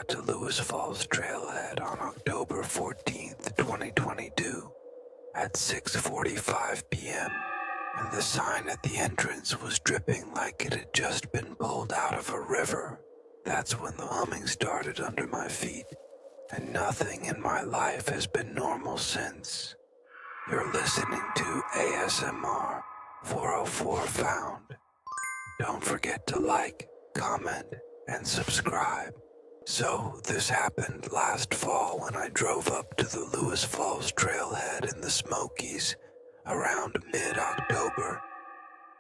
got to Lewis Falls Trailhead on October 14th, 2022 at 6:45 p.m. and the sign at the entrance was dripping like it had just been pulled out of a river. That's when the humming started under my feet, and nothing in my life has been normal since. You're listening to ASMR 404Found. Don't forget to like, comment, and subscribe. So this happened last fall when I drove up to the Lewis Falls Trailhead in the Smokies around mid-October,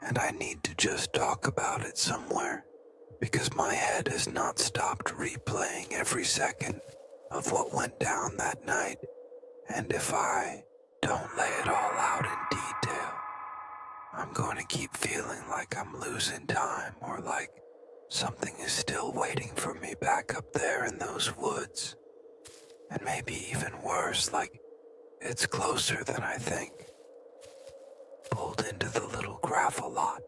and I need to just talk about it somewhere because my head has not stopped replaying every second of what went down that night, and if I don't lay it all out in detail, I'm going to keep feeling like I'm losing time or like something is still waiting for me back up there in those woods. And maybe even worse, like it's closer than I think. Pulled into the little gravel lot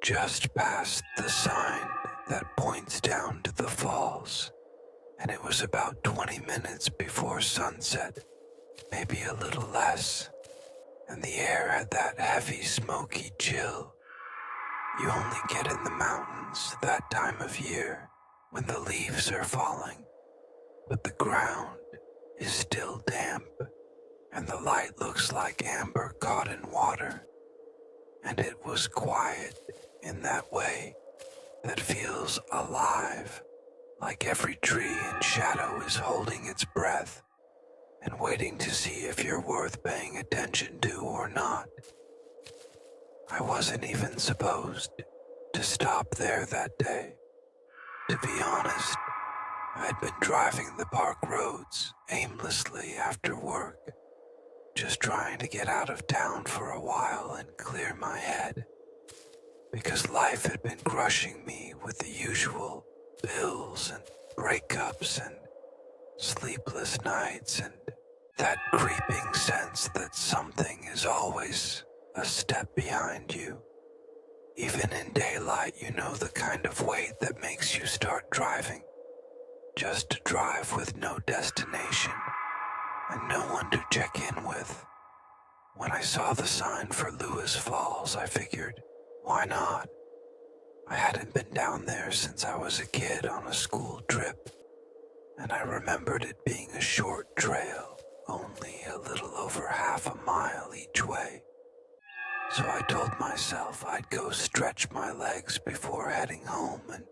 just past the sign that points down to the falls. And it was about 20 minutes before sunset, maybe a little less. And the air had that heavy, smoky chill you only get in the mountains that time of year when the leaves are falling, but the ground is still damp, and the light looks like amber caught in water, and it was quiet in that way that feels alive, like every tree in shadow is holding its breath and waiting to see if you're worth paying attention to or not. I wasn't even supposed to stop there that day. To be honest, I'd been driving the park roads aimlessly after work, just trying to get out of town for a while and clear my head, because life had been crushing me with the usual bills and breakups and sleepless nights and that creeping sense that something is always a step behind you. Even in daylight, you know the kind of weight that makes you start driving, just to drive with no destination and no one to check in with. When I saw the sign for Lewis Falls, I figured, why not? I hadn't been down there since I was a kid on a school trip, and I remembered it being a short trail, only a little over half a mile each way. So I told myself I'd go stretch my legs before heading home and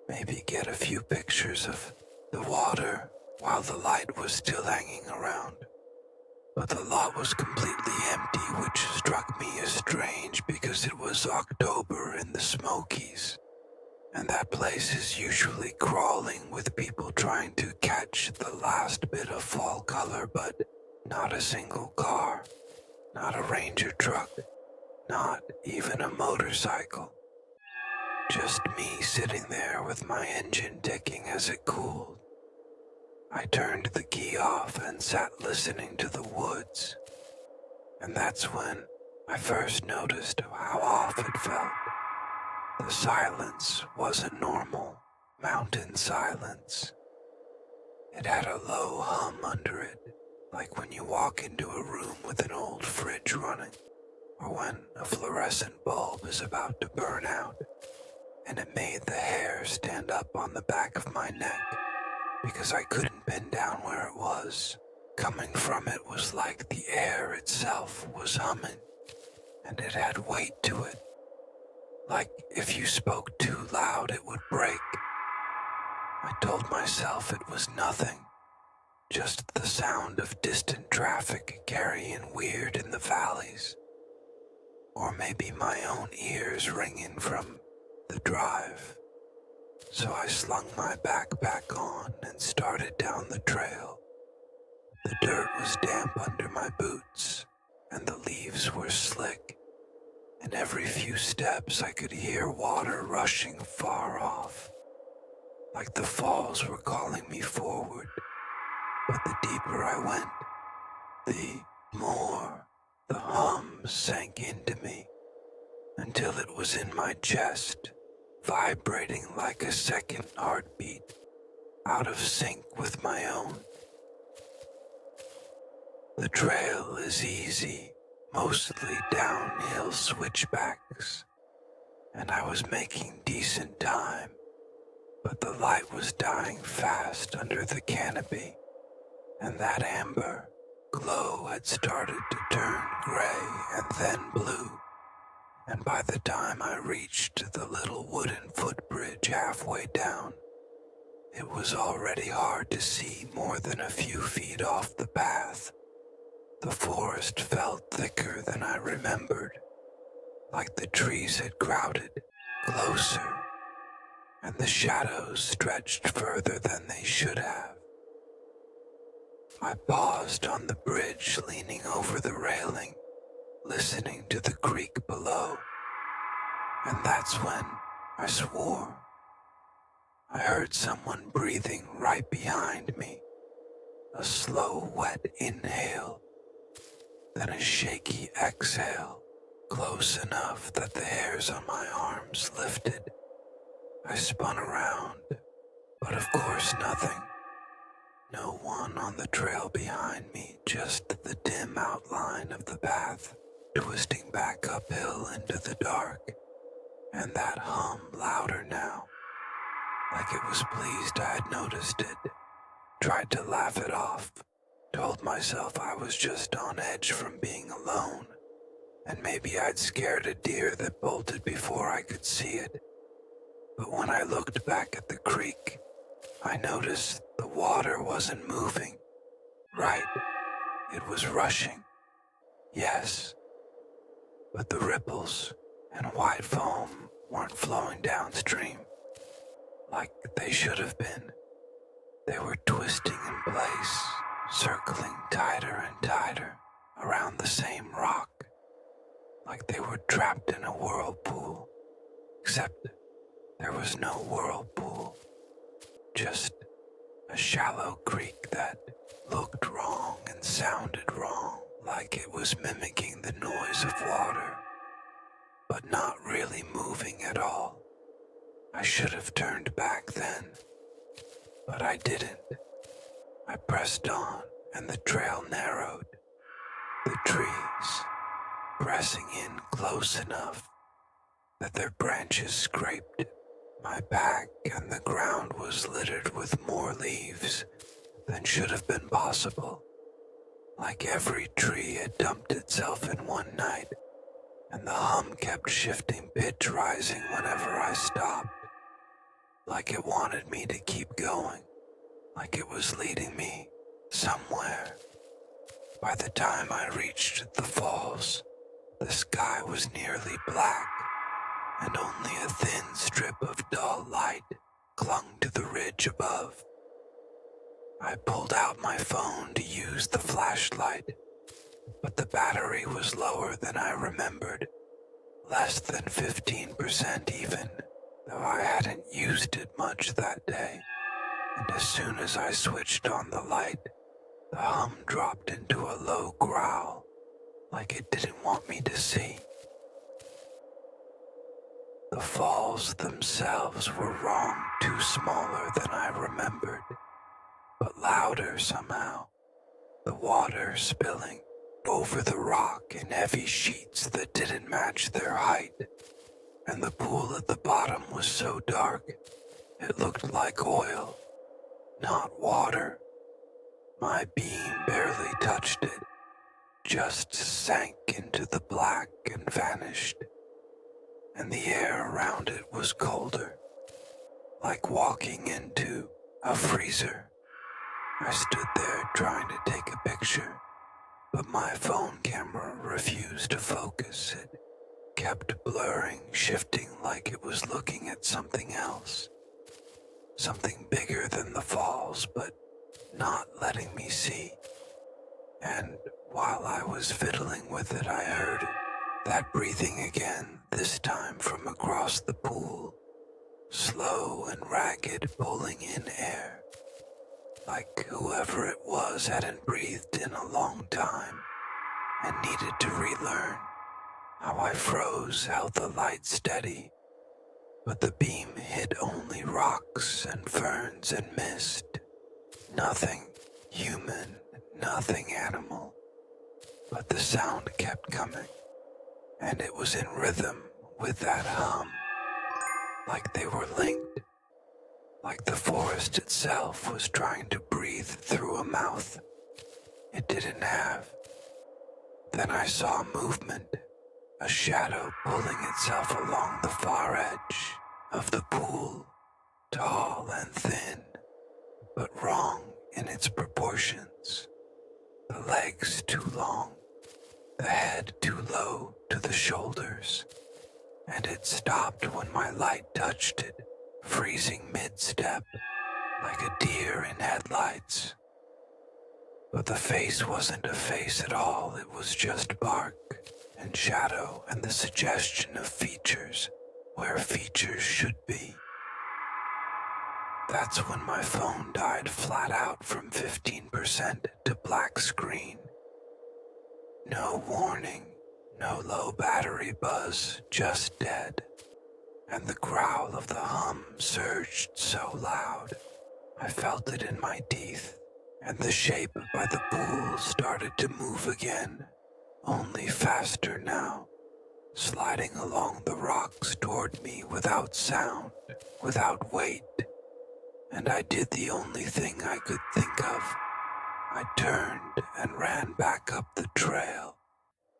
maybe get a few pictures of the water while the light was still hanging around. But the lot was completely empty, which struck me as strange because it was October in the Smokies, and that place is usually crawling with people trying to catch the last bit of fall color, but not a single car. Not a ranger truck, not even a motorcycle. Just me sitting there with my engine ticking as it cooled. I turned the key off and sat listening to the woods. And that's when I first noticed how off it felt. The silence wasn't normal mountain silence. It had a low hum under it, like when you walk into a room with an old fridge running, or when a fluorescent bulb is about to burn out, and it made the hair stand up on the back of my neck, because I couldn't pin down where it was. Coming from it was like the air itself was humming, and it had weight to it, like if you spoke too loud it would break. I told myself it was nothing, just the sound of distant traffic carrying weird in the valleys. Or maybe my own ears ringing from the drive. So I slung my backpack on and started down the trail. The dirt was damp under my boots, and the leaves were slick, and every few steps I could hear water rushing far off, like the falls were calling me forward. But the deeper I went, the more the hum sank into me, until it was in my chest, vibrating like a second heartbeat. out of sync with my own. The trail is easy, mostly downhill switchbacks, and I was making decent time, but the light was dying fast under the canopy, and that amber glow had started to turn gray and then blue, and by the time I reached the little wooden footbridge halfway down, it was already hard to see more than a few feet off the path. The forest felt thicker than I remembered, like the trees had crowded closer, and the shadows stretched further than they should have. I paused on the bridge, leaning over the railing, listening to the creek below, and that's when I swore. I heard someone breathing right behind me, a slow, wet inhale, then a shaky exhale, close enough that the hairs on my arms lifted. I spun around, but of course nothing. No one on the trail behind me, just the dim outline of the path, twisting back uphill into the dark, and that hum louder now, like it was pleased I had noticed it. Tried to laugh it off, told myself I was just on edge from being alone, and maybe I'd scared a deer that bolted before I could see it. But when I looked back at the creek, I noticed the water wasn't moving. Right, it was rushing. Yes, but the ripples and white foam weren't flowing downstream like they should have been. They were twisting in place, circling tighter and tighter around the same rock, like they were trapped in a whirlpool, except there was no whirlpool, just a shallow creek that looked wrong and sounded wrong, like it was mimicking the noise of water, but not really moving at all. I should have turned back then, but I didn't. I pressed on, and the trail narrowed. The trees, pressing in close enough that their branches scraped my back, and the ground was littered with more leaves than should have been possible. Like every tree had dumped itself in one night, and the hum kept shifting pitch, rising whenever I stopped. Like it wanted me to keep going, like it was leading me somewhere. By the time I reached the falls, the sky was nearly black, and only a thin strip of dull light clung to the ridge above. I pulled out my phone to use the flashlight, but the battery was lower than I remembered, less than 15% even, though I hadn't used it much that day. And as soon as I switched on the light, the hum dropped into a low growl, like it didn't want me to see. The falls themselves were wrong, too smaller than I remembered, but louder somehow, the water spilling over the rock in heavy sheets that didn't match their height, and the pool at the bottom was so dark it looked like oil, not water. My beam barely touched it, just sank into the black and vanished, and the air around it was colder, like walking into a freezer. I stood there trying to take a picture, but my phone camera refused to focus. It kept blurring, shifting like it was looking at something else, something bigger than the falls, but not letting me see. And while I was fiddling with it, I heard that breathing again, this time from across the pool, slow and ragged, pulling in air, like whoever it was hadn't breathed in a long time and needed to relearn. How I froze, held the light steady, but the beam hit only rocks and ferns and mist. Nothing human, nothing animal, but the sound kept coming, and it was in rhythm with that hum, like they were linked, like the forest itself was trying to breathe through a mouth it didn't have. Then I saw movement, a shadow pulling itself along the far edge of the pool, tall and thin, but wrong in its proportions. The legs too long, the head too low to the shoulders, and it stopped when my light touched it, freezing mid-step, like a deer in headlights. But the face wasn't a face at all, it was just bark and shadow and the suggestion of features where features should be. That's when my phone died flat out from 15% to black screen. No warning, no low battery buzz, just dead. And the growl of the hum surged so loud, I felt it in my teeth, and the shape by the pool started to move again, only faster now, sliding along the rocks toward me without sound, without weight. And I did the only thing I could think of. I turned and ran back up the trail,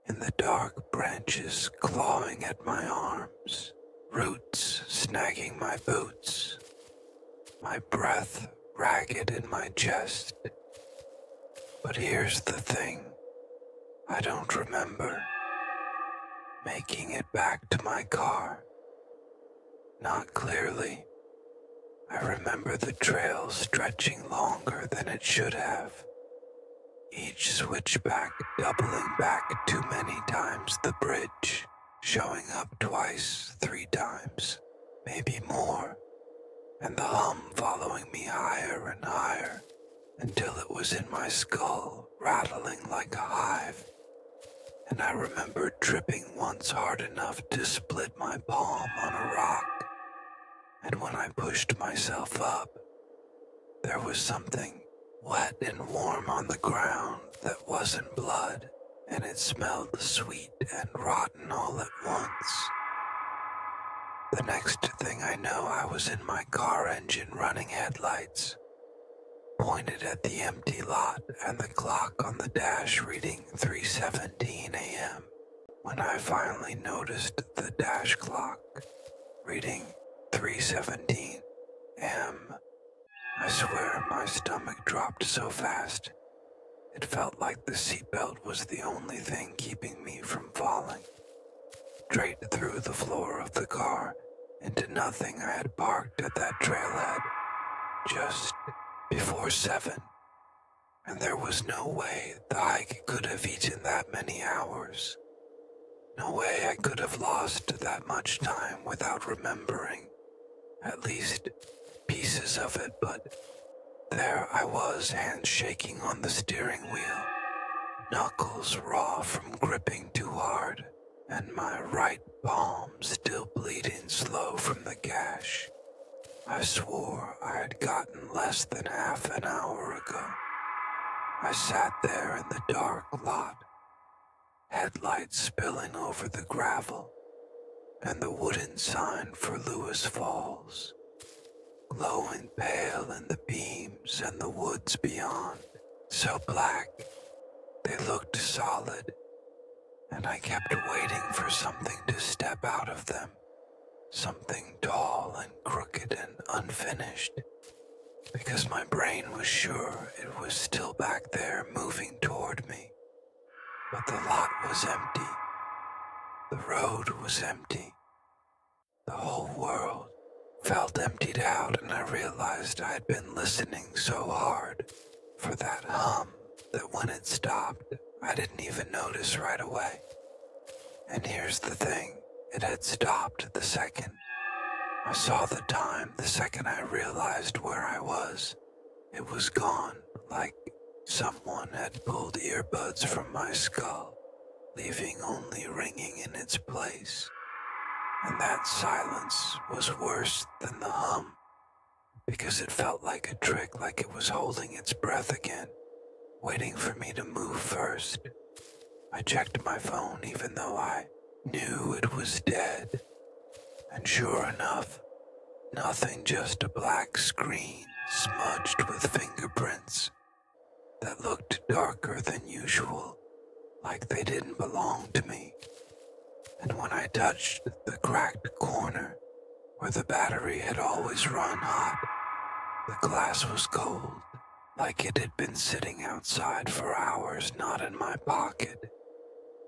in the dark branches clawing at my arms, roots snagging my boots, my breath ragged in my chest. But here's the thing, I don't remember making it back to my car. Not clearly. I remember the trail stretching longer than it should have, each switchback doubling back too many times the bridge, showing up twice, 3 times, maybe more, and the hum following me higher and higher until it was in my skull, rattling like a hive. And I remember tripping once hard enough to split my palm on a rock. And when I pushed myself up, there was something wet and warm on the ground that wasn't blood, and it smelled sweet and rotten all at once. The next thing I know, I was in my car engine running headlights, pointed at the empty lot and the clock on the dash reading 3:17 a.m. when I finally noticed the dash clock reading 3:17 a.m. I swear my stomach dropped so fast, it felt like the seatbelt was the only thing keeping me from falling. Straight through the floor of the car, into nothing I had parked at that trailhead, just before 7. And there was no way the hike could have eaten that many hours. No way I could have lost that much time without remembering, at least pieces of it, but there I was, hands shaking on the steering wheel, knuckles raw from gripping too hard, and my right palm still bleeding slow from the gash. I swore I had gotten less than half an hour ago. I sat there in the dark lot, headlights spilling over the gravel, and the wooden sign for Lewis Falls, glowing pale in the beams and the woods beyond, so black they looked solid, and I kept waiting for something to step out of them, something tall and crooked and unfinished, because my brain was sure it was still back there moving toward me. But the lot was empty. The road was empty. The whole world felt emptied out, and I realized I had been listening so hard for that hum that when it stopped, I didn't even notice right away. And here's the thing, it had stopped the second I saw the time, the second I realized where I was. It was gone, like someone had pulled earbuds from my skull, leaving only ringing in its place. And that silence was worse than the hum, because it felt like a trick, like it was holding its breath again, waiting for me to move first. I checked my phone even though I knew it was dead, and sure enough, nothing, just a black screen smudged with fingerprints that looked darker than usual, like they didn't belong to me. And when I touched the cracked corner where the battery had always run hot, the glass was cold, like it had been sitting outside for hours, not in my pocket.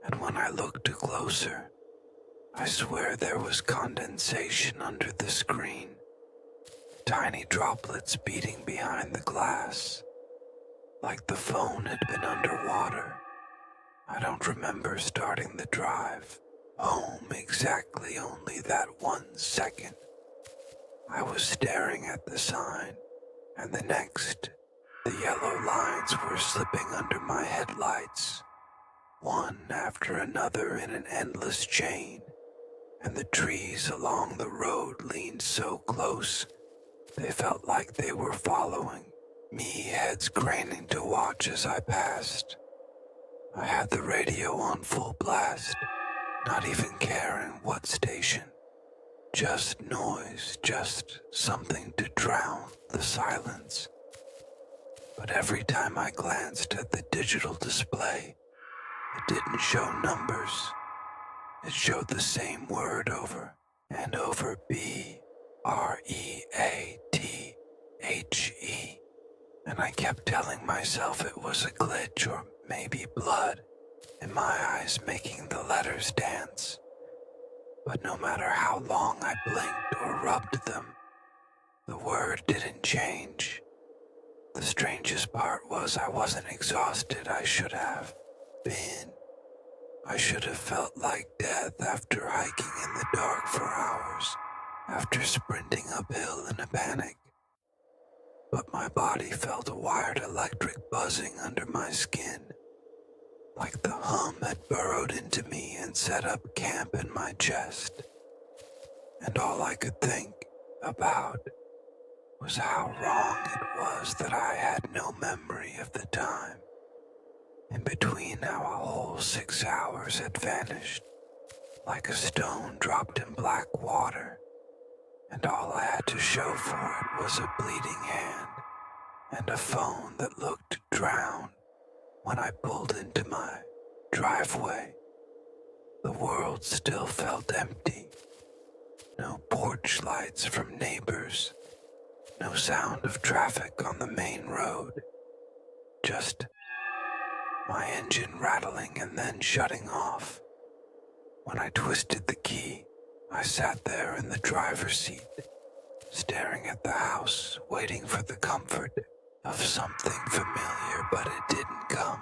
And when I looked closer, I swear there was condensation under the screen, tiny droplets beating behind the glass, like the phone had been underwater. I don't remember starting the drive home exactly, only that 1 second. I was staring at the sign, and the next, the yellow lines were slipping under my headlights, one after another in an endless chain, and the trees along the road leaned so close they felt like they were following me, heads craning to watch as I passed. I had the radio on full blast, not even caring what station. Just noise, just something to drown the silence. But every time I glanced at the digital display, it didn't show numbers. It showed the same word over and over, BREATHE. And I kept telling myself it was a glitch or maybe blood in my eyes making the letters dance. But no matter how long I blinked or rubbed them, the word didn't change. The strangest part was I wasn't exhausted. I should have been. I should have felt like death after hiking in the dark for hours, after sprinting uphill in a panic. But my body felt a wired electric buzzing under my skin, like the hum had burrowed into me and set up camp in my chest. And all I could think about was how wrong it was that I had no memory of the time in between, how a whole 6 hours had vanished, like a stone dropped in black water, and all I had to show for it was a bleeding hand and a phone that looked drowned when I pulled into my driveway. The world still felt empty. No porch lights from neighbors, no sound of traffic on the main road, just my engine rattling and then shutting off. When I twisted the key, I sat there in the driver's seat, staring at the house, waiting for the comfort of something familiar, but it didn't come.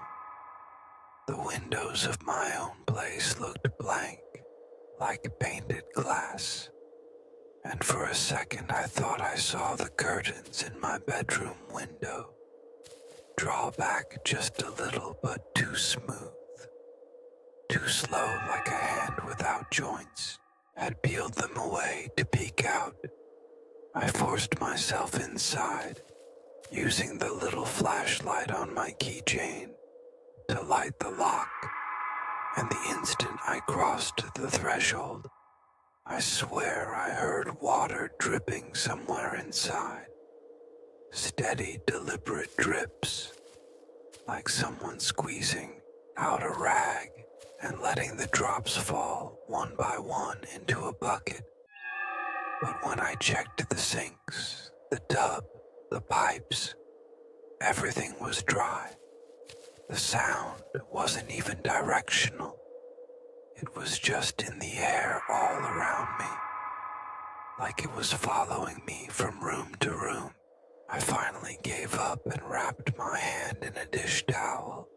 The windows of my own place looked blank, like painted glass. And for a second I thought I saw the curtains in my bedroom window draw back just a little, but too smooth, too slow, like a hand without joints had peeled them away to peek out. I forced myself inside, using the little flashlight on my keychain to light the lock, and the instant I crossed the threshold, I swear I heard water dripping somewhere inside. Steady, deliberate drips, like someone squeezing out a rag and letting the drops fall one by one into a bucket. But when I checked the sinks, the tub, the pipes, everything was dry. The sound wasn't even directional. It was just in the air all around me, like it was following me from room to room. I finally gave up and wrapped my hand in a dish towel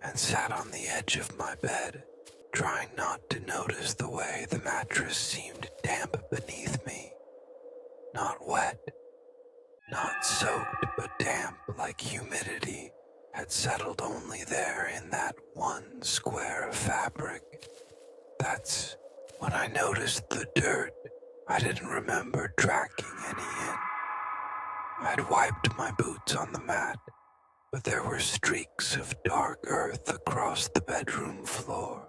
and sat on the edge of my bed, trying not to notice the way the mattress seemed damp beneath me. Not wet, not soaked, but damp, like humidity had settled only there in that one square of fabric. That's When I noticed the dirt, I didn't remember tracking any in. I'd wiped my boots on the mat, but there were streaks of dark earth across the bedroom floor,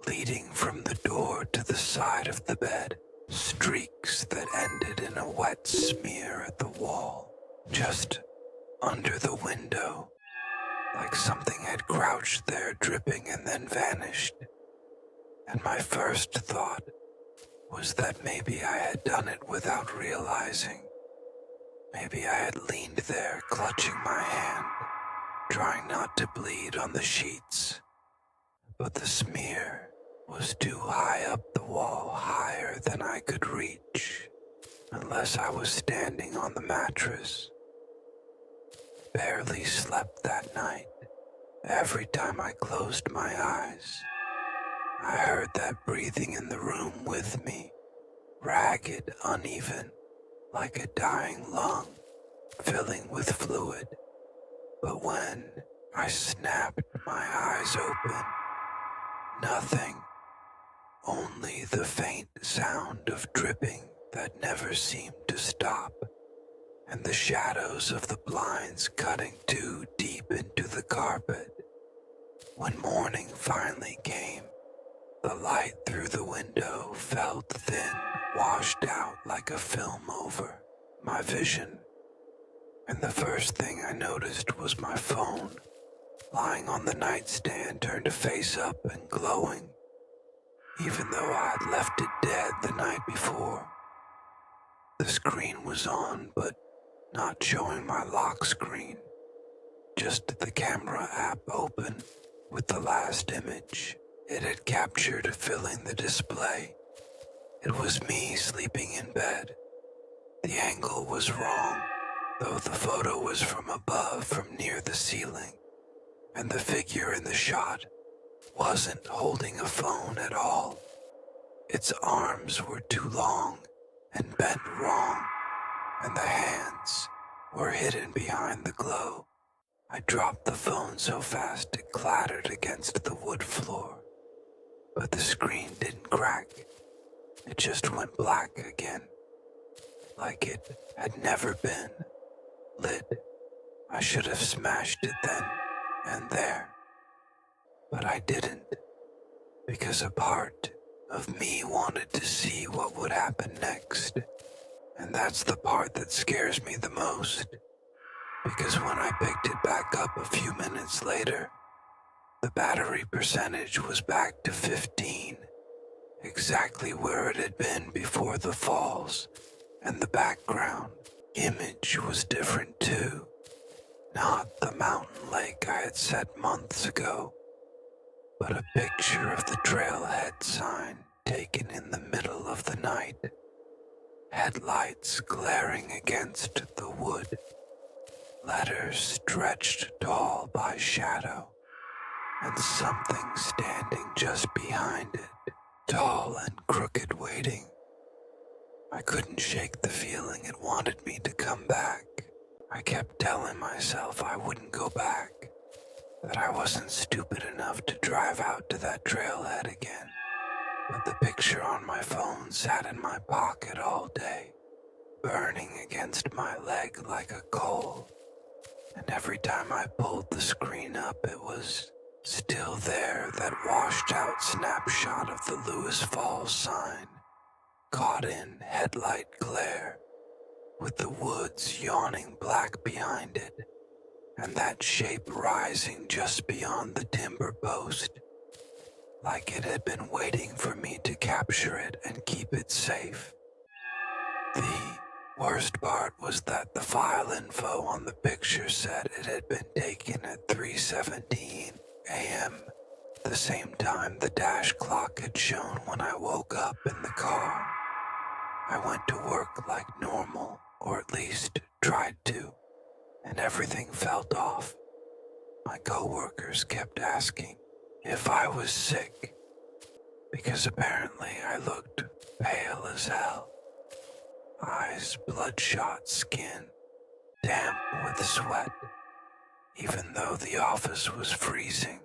leading from the door to the side of the bed, streaks that ended in a wet smear at the wall, just under the window, like something had crouched there dripping and then vanished. And my first thought was that maybe I had done it without realizing. Maybe I had leaned there clutching my hand, trying not to bleed on the sheets. But the smear was too high up the wall, higher than I could reach, unless I was standing on the mattress. Barely slept that night. Every time I closed my eyes, I heard that breathing in the room with me, ragged, uneven, like a dying lung, filling with fluid. But when I snapped my eyes open, nothing, only the faint sound of dripping that never seemed to stop, and the shadows of the blinds cutting too deep into the carpet. When morning finally came, the light through the window felt thin, washed out like a film over my vision. And the first thing I noticed was my phone, lying on the nightstand turned face up and glowing, even though I had left it dead the night before. The screen was on, but not showing my lock screen, just the camera app open with the last image it had captured filling the display. It was me sleeping in bed. The angle was wrong, though the photo was from above, from near the ceiling, and the figure in the shot wasn't holding a phone at all. Its arms were too long and bent wrong, and the hands were hidden behind the glow. I dropped the phone so fast it clattered against the wood floor. But the screen didn't crack. It just went black again, like it had never been lit. I should have smashed it then and there. But I didn't, because a part of me wanted to see what would happen next. And that's the part that scares me the most, because when I picked it back up a few minutes later, the battery percentage was back to 15, exactly where it had been before the falls, and the background image was different too. Not the mountain lake I had set months ago, but a picture of the trailhead sign taken in the middle of the night, headlights glaring against the wood, letters stretched tall by shadow, and something standing just behind it, tall and crooked, waiting. I couldn't shake the feeling it wanted me to come back. I kept telling myself I wouldn't go back, that I wasn't stupid enough to drive out to that trailhead again. But the picture on my phone sat in my pocket all day, burning against my leg like a coal. And every time I pulled the screen up, it was still there, that washed out snapshot of the Lewis Falls sign, caught in headlight glare, with the woods yawning black behind it, and that shape rising just beyond the timber post, like it had been waiting for me to capture it and keep it safe. The worst part was that the file info on the picture said it had been taken at 3:17 a.m., the same time the dash clock had shown when I woke up in the car. I went to work like normal, or at least tried to, and everything felt off. My coworkers kept asking if I was sick, because apparently I looked pale as hell. Eyes bloodshot, skin damp with sweat. Even though the office was freezing,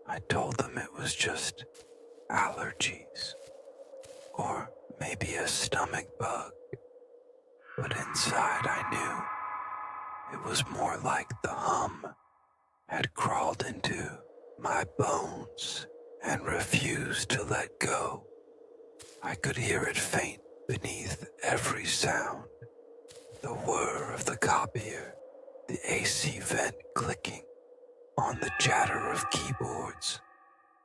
I told them it was just allergies, or maybe a stomach bug. But inside I knew it was more like the hum had crawled into my bones and refused to let go. I could hear it faint beneath every sound, the whir of the copier, the AC vent clicking, on the chatter of keyboards,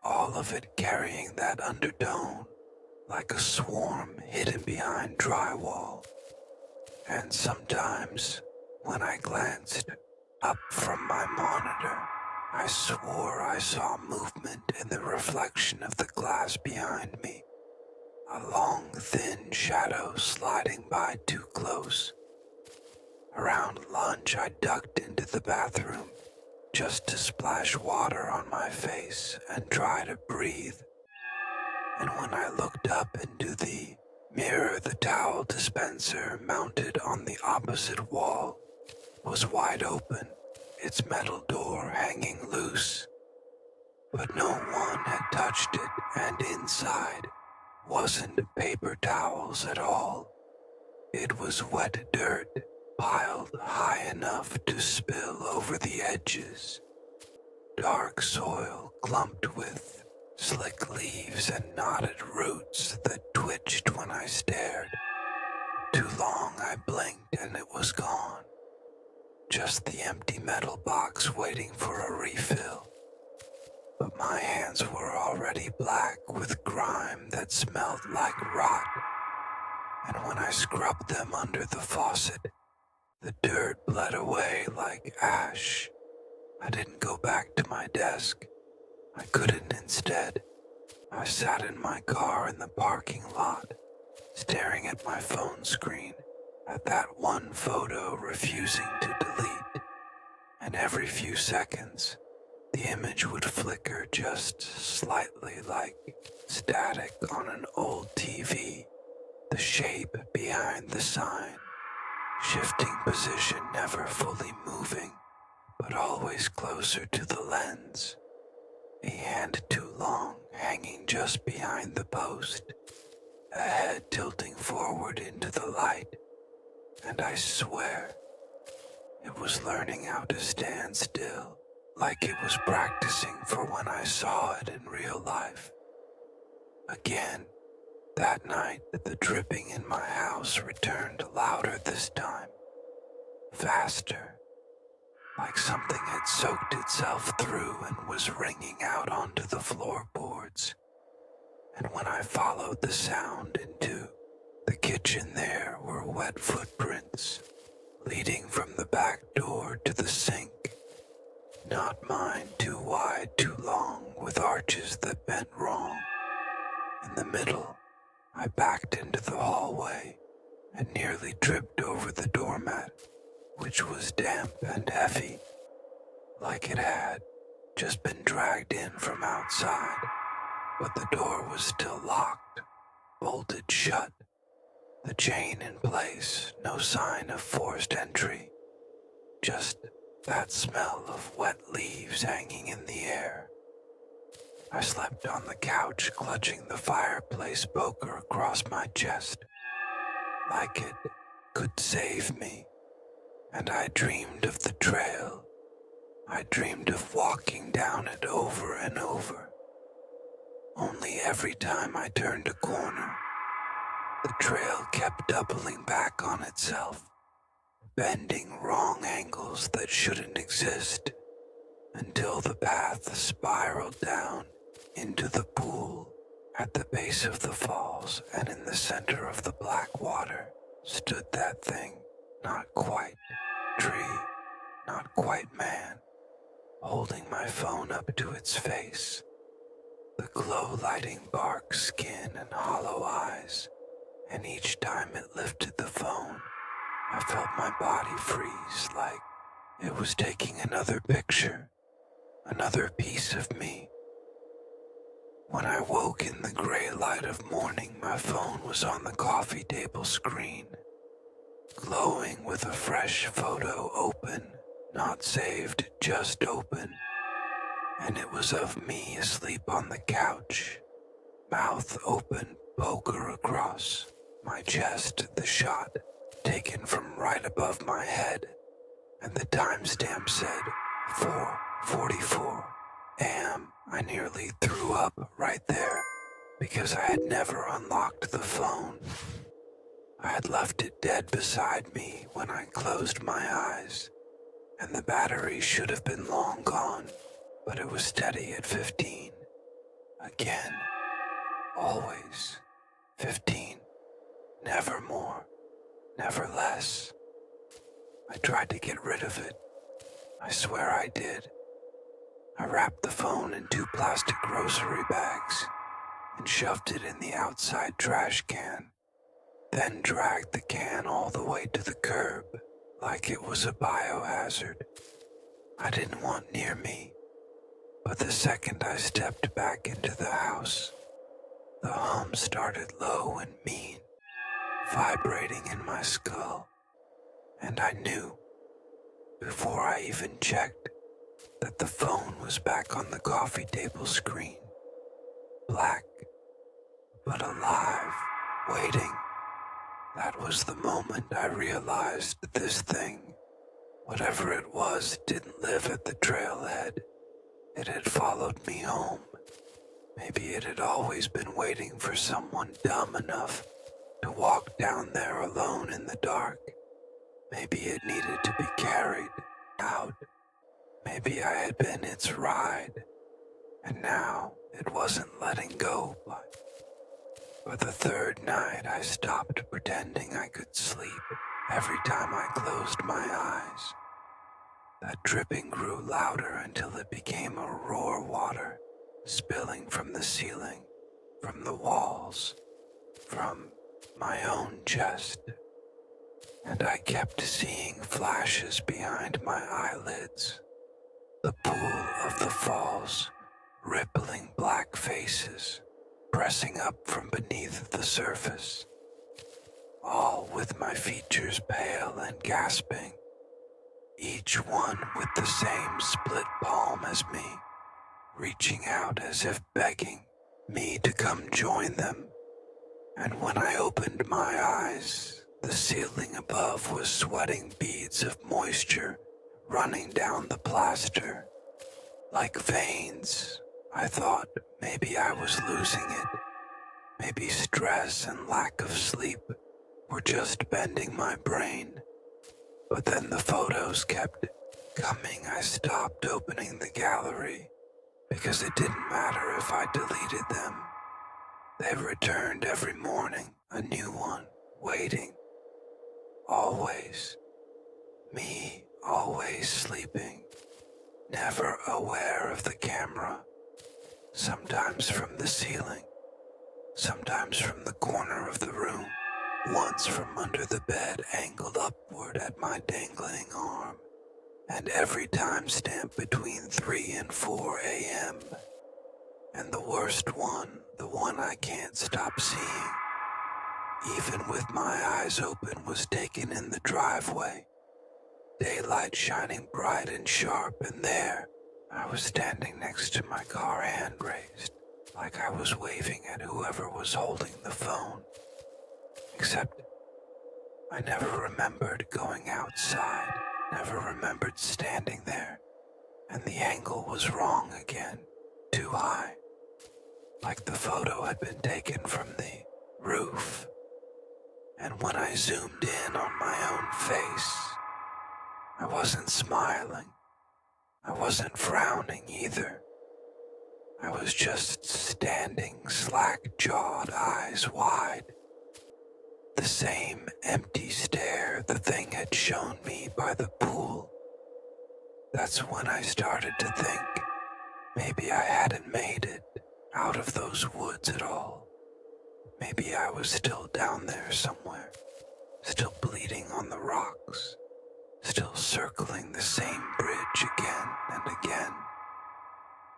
all of it carrying that undertone like a swarm hidden behind drywall. And sometimes, when I glanced up from my monitor, I swore I saw movement in the reflection of the glass behind me, a long, thin shadow sliding by too close. Around lunch, I ducked into the bathroom just to splash water on my face and try to breathe. And when I looked up into the mirror, the towel dispenser mounted on the opposite wall was wide open, its metal door hanging loose. But no one had touched it, and inside wasn't paper towels at all. It was wet dirt, piled high enough to spill over the edges. Dark soil clumped with slick leaves and knotted roots that twitched when I stared. Too long I blinked and it was gone. Just the empty metal box waiting for a refill. But my hands were already black with grime that smelled like rot. And when I scrubbed them under the faucet, the dirt bled away like ash. I didn't go back to my desk. I couldn't instead. I sat in my car in the parking lot, staring at my phone screen, at that one photo refusing to delete. And every few seconds, the image would flicker just slightly like static on an old TV, the shape behind the sign, shifting position, never fully moving, but always closer to the lens. A hand too long hanging just behind the post, a head tilting forward into the light, and I swear it was learning how to stand still, like it was practicing for when I saw it in real life. Again, that night, the dripping in my house returned louder this time, faster, like something had soaked itself through and was ringing out onto the floorboards. And when I followed the sound into the kitchen, there were wet footprints leading from the back door to the sink. Not mine, too wide, too long, with arches that bent wrong. In the middle, I backed into the hallway and nearly tripped over the doormat, which was damp and heavy, like it had just been dragged in from outside. But the door was still locked, bolted shut, the chain in place, no sign of forced entry, just that smell of wet leaves hanging in the air. I slept on the couch, clutching the fireplace poker across my chest, like it could save me. And I dreamed of the trail. I dreamed of walking down it over and over. Only every time I turned a corner, the trail kept doubling back on itself, bending wrong angles that shouldn't exist, until the path spiraled down into the pool at the base of the falls, and in the center of the black water stood that thing, not quite tree, not quite man, holding my phone up to its face, the glow lighting bark skin and hollow eyes, and each time it lifted the phone, I felt my body freeze like it was taking another picture, another piece of me. When I woke in the gray light of morning, my phone was on the coffee table screen, glowing with a fresh photo open, not saved, just open. And it was of me asleep on the couch, mouth open, poker across my chest, the shot taken from right above my head, and the timestamp said 4:44 a.m. I nearly threw up right there because I had never unlocked the phone. I had left it dead beside me when I closed my eyes, and the battery should have been long gone, but it was steady at 15. Again, always 15, never more, never less. I tried to get rid of it. I swear I did. I wrapped the phone in 2 plastic grocery bags and shoved it in the outside trash can, then dragged the can all the way to the curb like it was a biohazard. I didn't want near me, but the second I stepped back into the house, the hum started low and mean, vibrating in my skull, and I knew, before I even checked, that the phone was back on the coffee table screen, black, but alive, waiting. That was the moment I realized that this thing, whatever it was, didn't live at the trailhead. It had followed me home. Maybe it had always been waiting for someone dumb enough to walk down there alone in the dark. Maybe it needed to be carried out. Maybe I had been its ride, and now it wasn't letting go. But for the third night, I stopped pretending I could sleep every time I closed my eyes. That dripping grew louder until it became a roar water, spilling from the ceiling, from the walls, from my own chest. And I kept seeing flashes behind my eyelids. The pool of the falls, rippling black faces, pressing up from beneath the surface, all with my features pale and gasping, each one with the same split palm as me, reaching out as if begging me to come join them. And when I opened my eyes, the ceiling above was sweating beads of moisture running down the plaster. Like veins, I thought maybe I was losing it. Maybe stress and lack of sleep were just bending my brain. But then the photos kept coming. I stopped opening the gallery because it didn't matter if I deleted them. They returned every morning, a new one, waiting. Always. Me, always sleeping, never aware of the camera, sometimes from the ceiling, sometimes from the corner of the room, once from under the bed angled upward at my dangling arm, and every timestamp between 3 and 4 a.m. And the worst one, the one I can't stop seeing, even with my eyes open, was taken in the driveway. Daylight shining bright and sharp, and there I was standing next to my car, hand raised, like I was waving at whoever was holding the phone. Except I never remembered going outside, never remembered standing there, and the angle was wrong again, too high, like the photo had been taken from the roof. And when I zoomed in on my own face, I wasn't smiling. I wasn't frowning either. I was just standing, slack-jawed, eyes wide. The same empty stare the thing had shown me by the pool. That's when I started to think maybe I hadn't made it out of those woods at all. Maybe I was still down there somewhere, still bleeding on the rocks, still circling the same bridge again and again.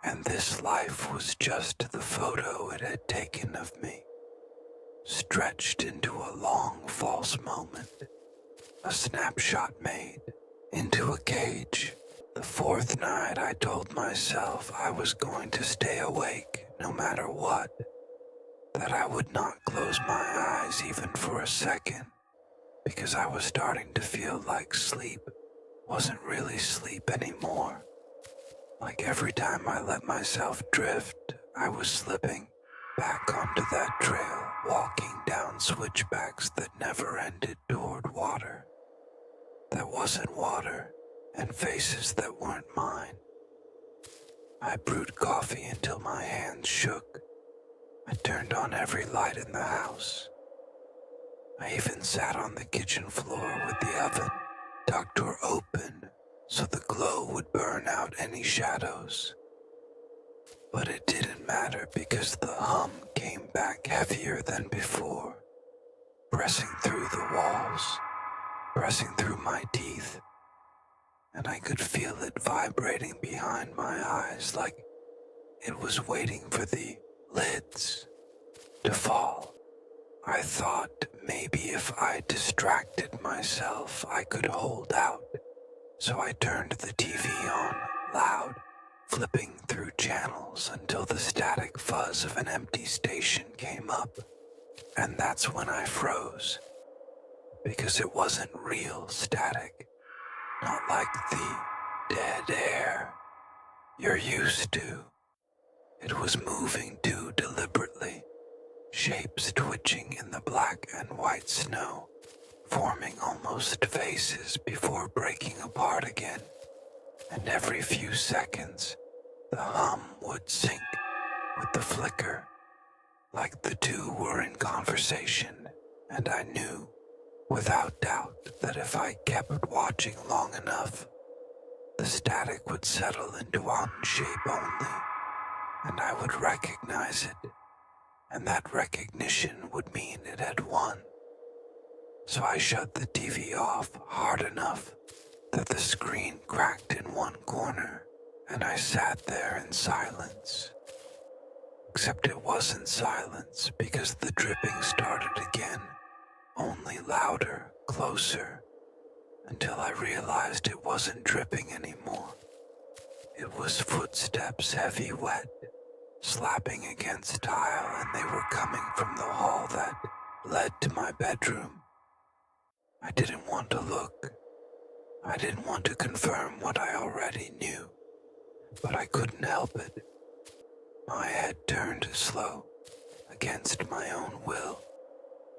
And this life was just the photo it had taken of me, stretched into a long false moment, a snapshot made into a cage. The fourth night I told myself I was going to stay awake no matter what. that I would not close my eyes even for a second, because I was starting to feel like sleep wasn't really sleep anymore. Like every time I let myself drift, I was slipping back onto that trail, walking down switchbacks that never ended toward water that wasn't water, and faces that weren't mine. I brewed coffee until my hands shook. I turned on every light in the house. I even sat on the kitchen floor with the oven tucked or open so the glow would burn out any shadows. But it didn't matter because the hum came back heavier than before, pressing through the walls, pressing through my teeth, and I could feel it vibrating behind my eyes like it was waiting for the lids to fall. I thought maybe if I distracted myself, I could hold out. So I turned the TV on loud, flipping through channels until the static fuzz of an empty station came up. And that's when I froze, because it wasn't real static, not like the dead air you're used to. It was moving too deliberately, shapes twitching in the black and white snow, forming almost faces before breaking apart again. And every few seconds, the hum would sync with the flicker, like the two were in conversation, and I knew, without doubt, that if I kept watching long enough, the static would settle into one shape only, and I would recognize it, and that recognition would mean it had won. So I shut the TV off hard enough that the screen cracked in one corner, and I sat there in silence. Except it wasn't silence, because the dripping started again, only louder, closer, until I realized it wasn't dripping anymore. It was footsteps heavy wet, slapping against tile, and they were coming from the hall that led to my bedroom. I didn't want to look. I didn't want to confirm what I already knew, but I couldn't help it. My head turned slow, against my own will,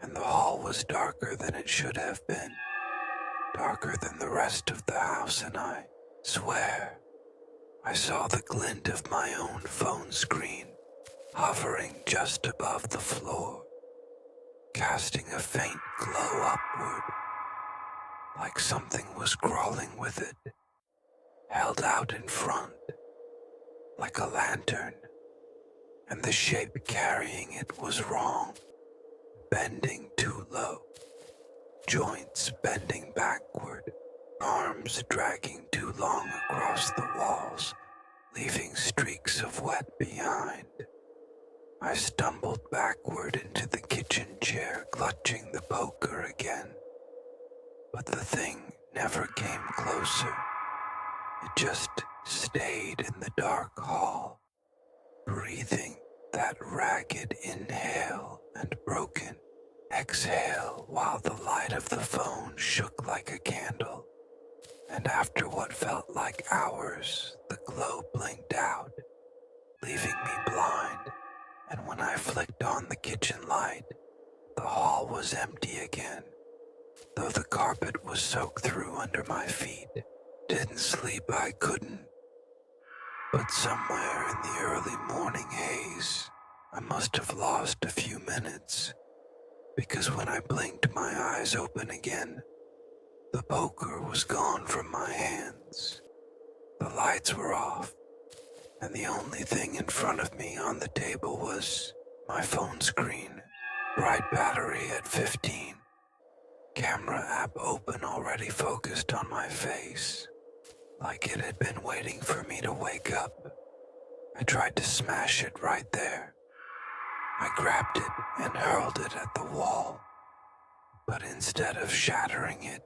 and the hall was darker than it should have been, darker than the rest of the house, and I swear I saw the glint of my own phone screen hovering just above the floor, casting a faint glow upward, like something was crawling with it, held out in front, like a lantern, and the shape carrying it was wrong, bending too low, joints bending backward, arms dragging too long across the walls, leaving streaks of wet behind. I stumbled backward into the kitchen chair, clutching the poker again. But the thing never came closer. It just stayed in the dark hall, breathing that ragged inhale and broken exhale while the light of the phone shook like a candle. And after what felt like hours, the glow blinked out, leaving me blind. And when I flicked on the kitchen light, the hall was empty again, though the carpet was soaked through under my feet. Didn't sleep, I couldn't. But somewhere in the early morning haze, I must have lost a few minutes, because when I blinked my eyes open again, the poker was gone from my hands. The lights were off, and the only thing in front of me on the table was my phone screen, bright battery at 15, camera app open, already focused on my face, like it had been waiting for me to wake up. I tried to smash it right there. I grabbed it and hurled it at the wall, but instead of shattering it,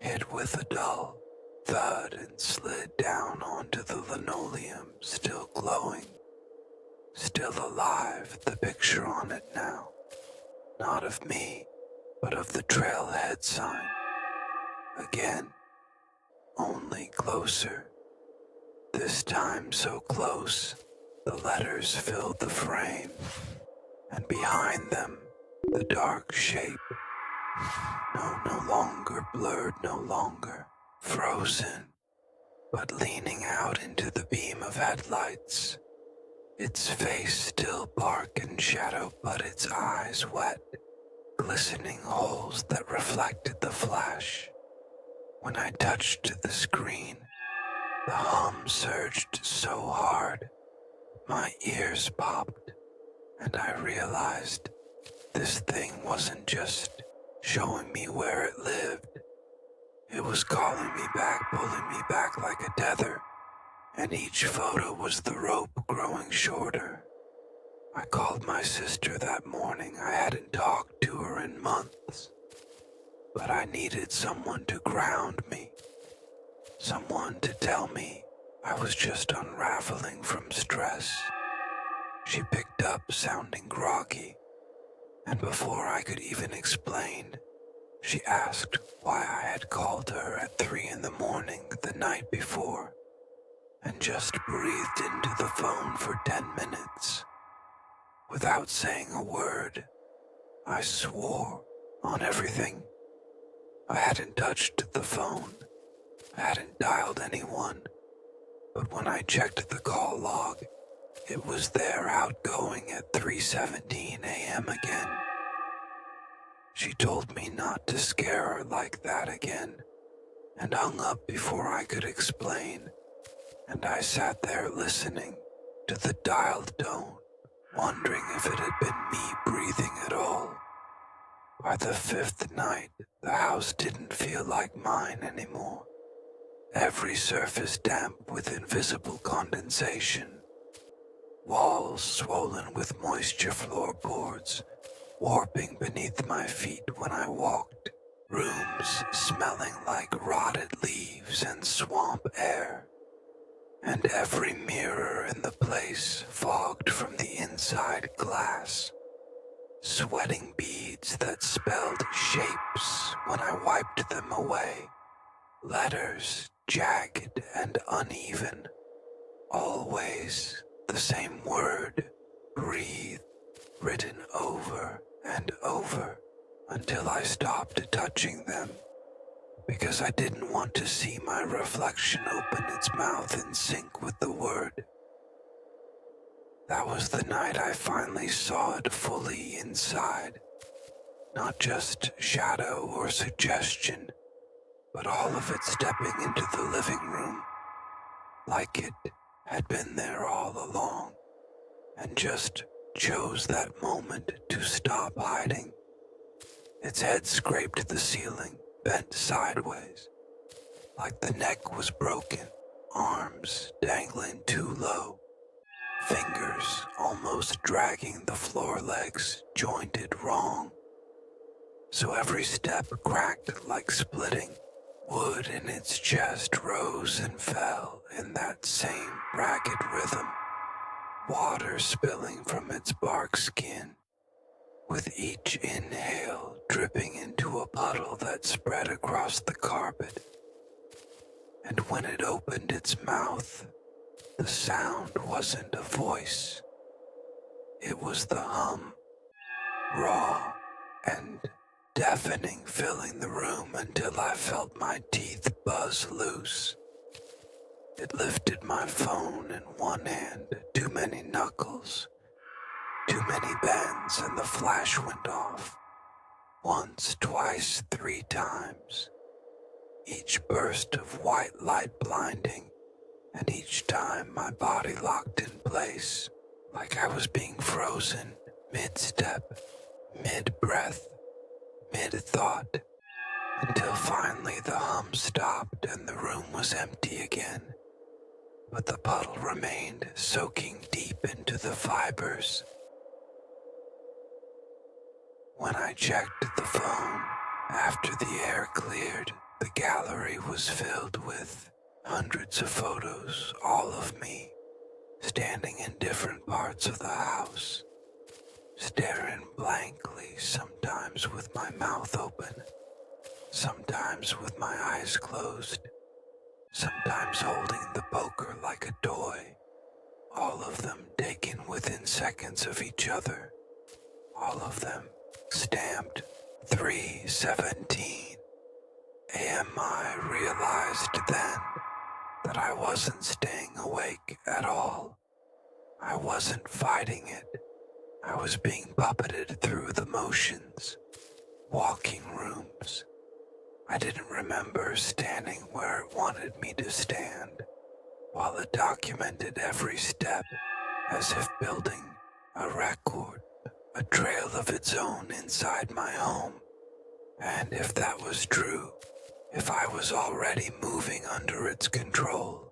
hit with a dull thud and slid down onto the linoleum, still glowing. Still alive, the picture on it now. Not of me, but of the trailhead sign. Again, only closer. This time so close, the letters filled the frame, and behind them, the dark shape. No longer blurred, no longer frozen, but leaning out into the beam of headlights. Its face still dark and shadow, but its eyes wet, glistening holes that reflected the flash. When I touched the screen, the hum surged so hard, my ears popped, and I realized this thing wasn't just showing me where it lived. It was calling me back, pulling me back like a tether, and each photo was the rope growing shorter. I called my sister that morning. I hadn't talked to her in months, but I needed someone to ground me, someone to tell me I was just unraveling from stress. She picked up, sounding groggy, and before I could even explain, she asked why I had called her at 3 in the morning the night before and just breathed into the phone for 10 minutes. Without saying a word, I swore on everything. I hadn't touched the phone. I hadn't dialed anyone. But when I checked the call log, it was there outgoing at 3:17 a.m. again. She told me not to scare her like that again, and hung up before I could explain, and I sat there listening to the dialed tone, wondering if it had been me breathing at all. By the 5th night, the house didn't feel like mine anymore. Every surface damp with invisible condensation. Walls swollen with moisture, floorboards warping beneath my feet when I walked. Rooms smelling like rotted leaves and swamp air. And every mirror in the place fogged from the inside glass. Sweating beads that spelled shapes when I wiped them away. Letters jagged and uneven. Always the same word, breathe, written over and over until I stopped touching them because I didn't want to see my reflection open its mouth in sync with the word. That was the night I finally saw it fully inside. Not just shadow or suggestion, but all of it stepping into the living room, like it had been there all along, and just chose that moment to stop hiding. Its head scraped the ceiling, bent sideways, like the neck was broken, arms dangling too low, fingers almost dragging the floor legs jointed wrong. So every step cracked like splitting. Wood in its chest rose and fell in that same ragged rhythm, water spilling from its bark skin, with each inhale dripping into a puddle that spread across the carpet. And when it opened its mouth, the sound wasn't a voice. It was the hum, raw and deafening, filling the room until I felt my teeth buzz loose. It lifted my phone in one hand, too many knuckles, too many bends, and the flash went off. Once, twice, 3 times. Each burst of white light blinding, and each time my body locked in place, like I was being frozen, mid-step, mid-breath, mid-thought, until finally the hum stopped and the room was empty again. But the puddle remained, soaking deep into the fibers. When I checked the phone, after the air cleared, the gallery was filled with hundreds of photos, all of me, standing in different parts of the house, staring blankly, sometimes with my mouth open, sometimes with my eyes closed, sometimes holding the poker like a toy, all of them taken within seconds of each other, all of them stamped 3:17 a.m. I realized then that I wasn't staying awake at all. I wasn't fighting it. I was being puppeted through the motions, walking rooms. I didn't remember standing where it wanted me to stand, while it documented every step as if building a record, a trail of its own inside my home. And if that was true, if I was already moving under its control,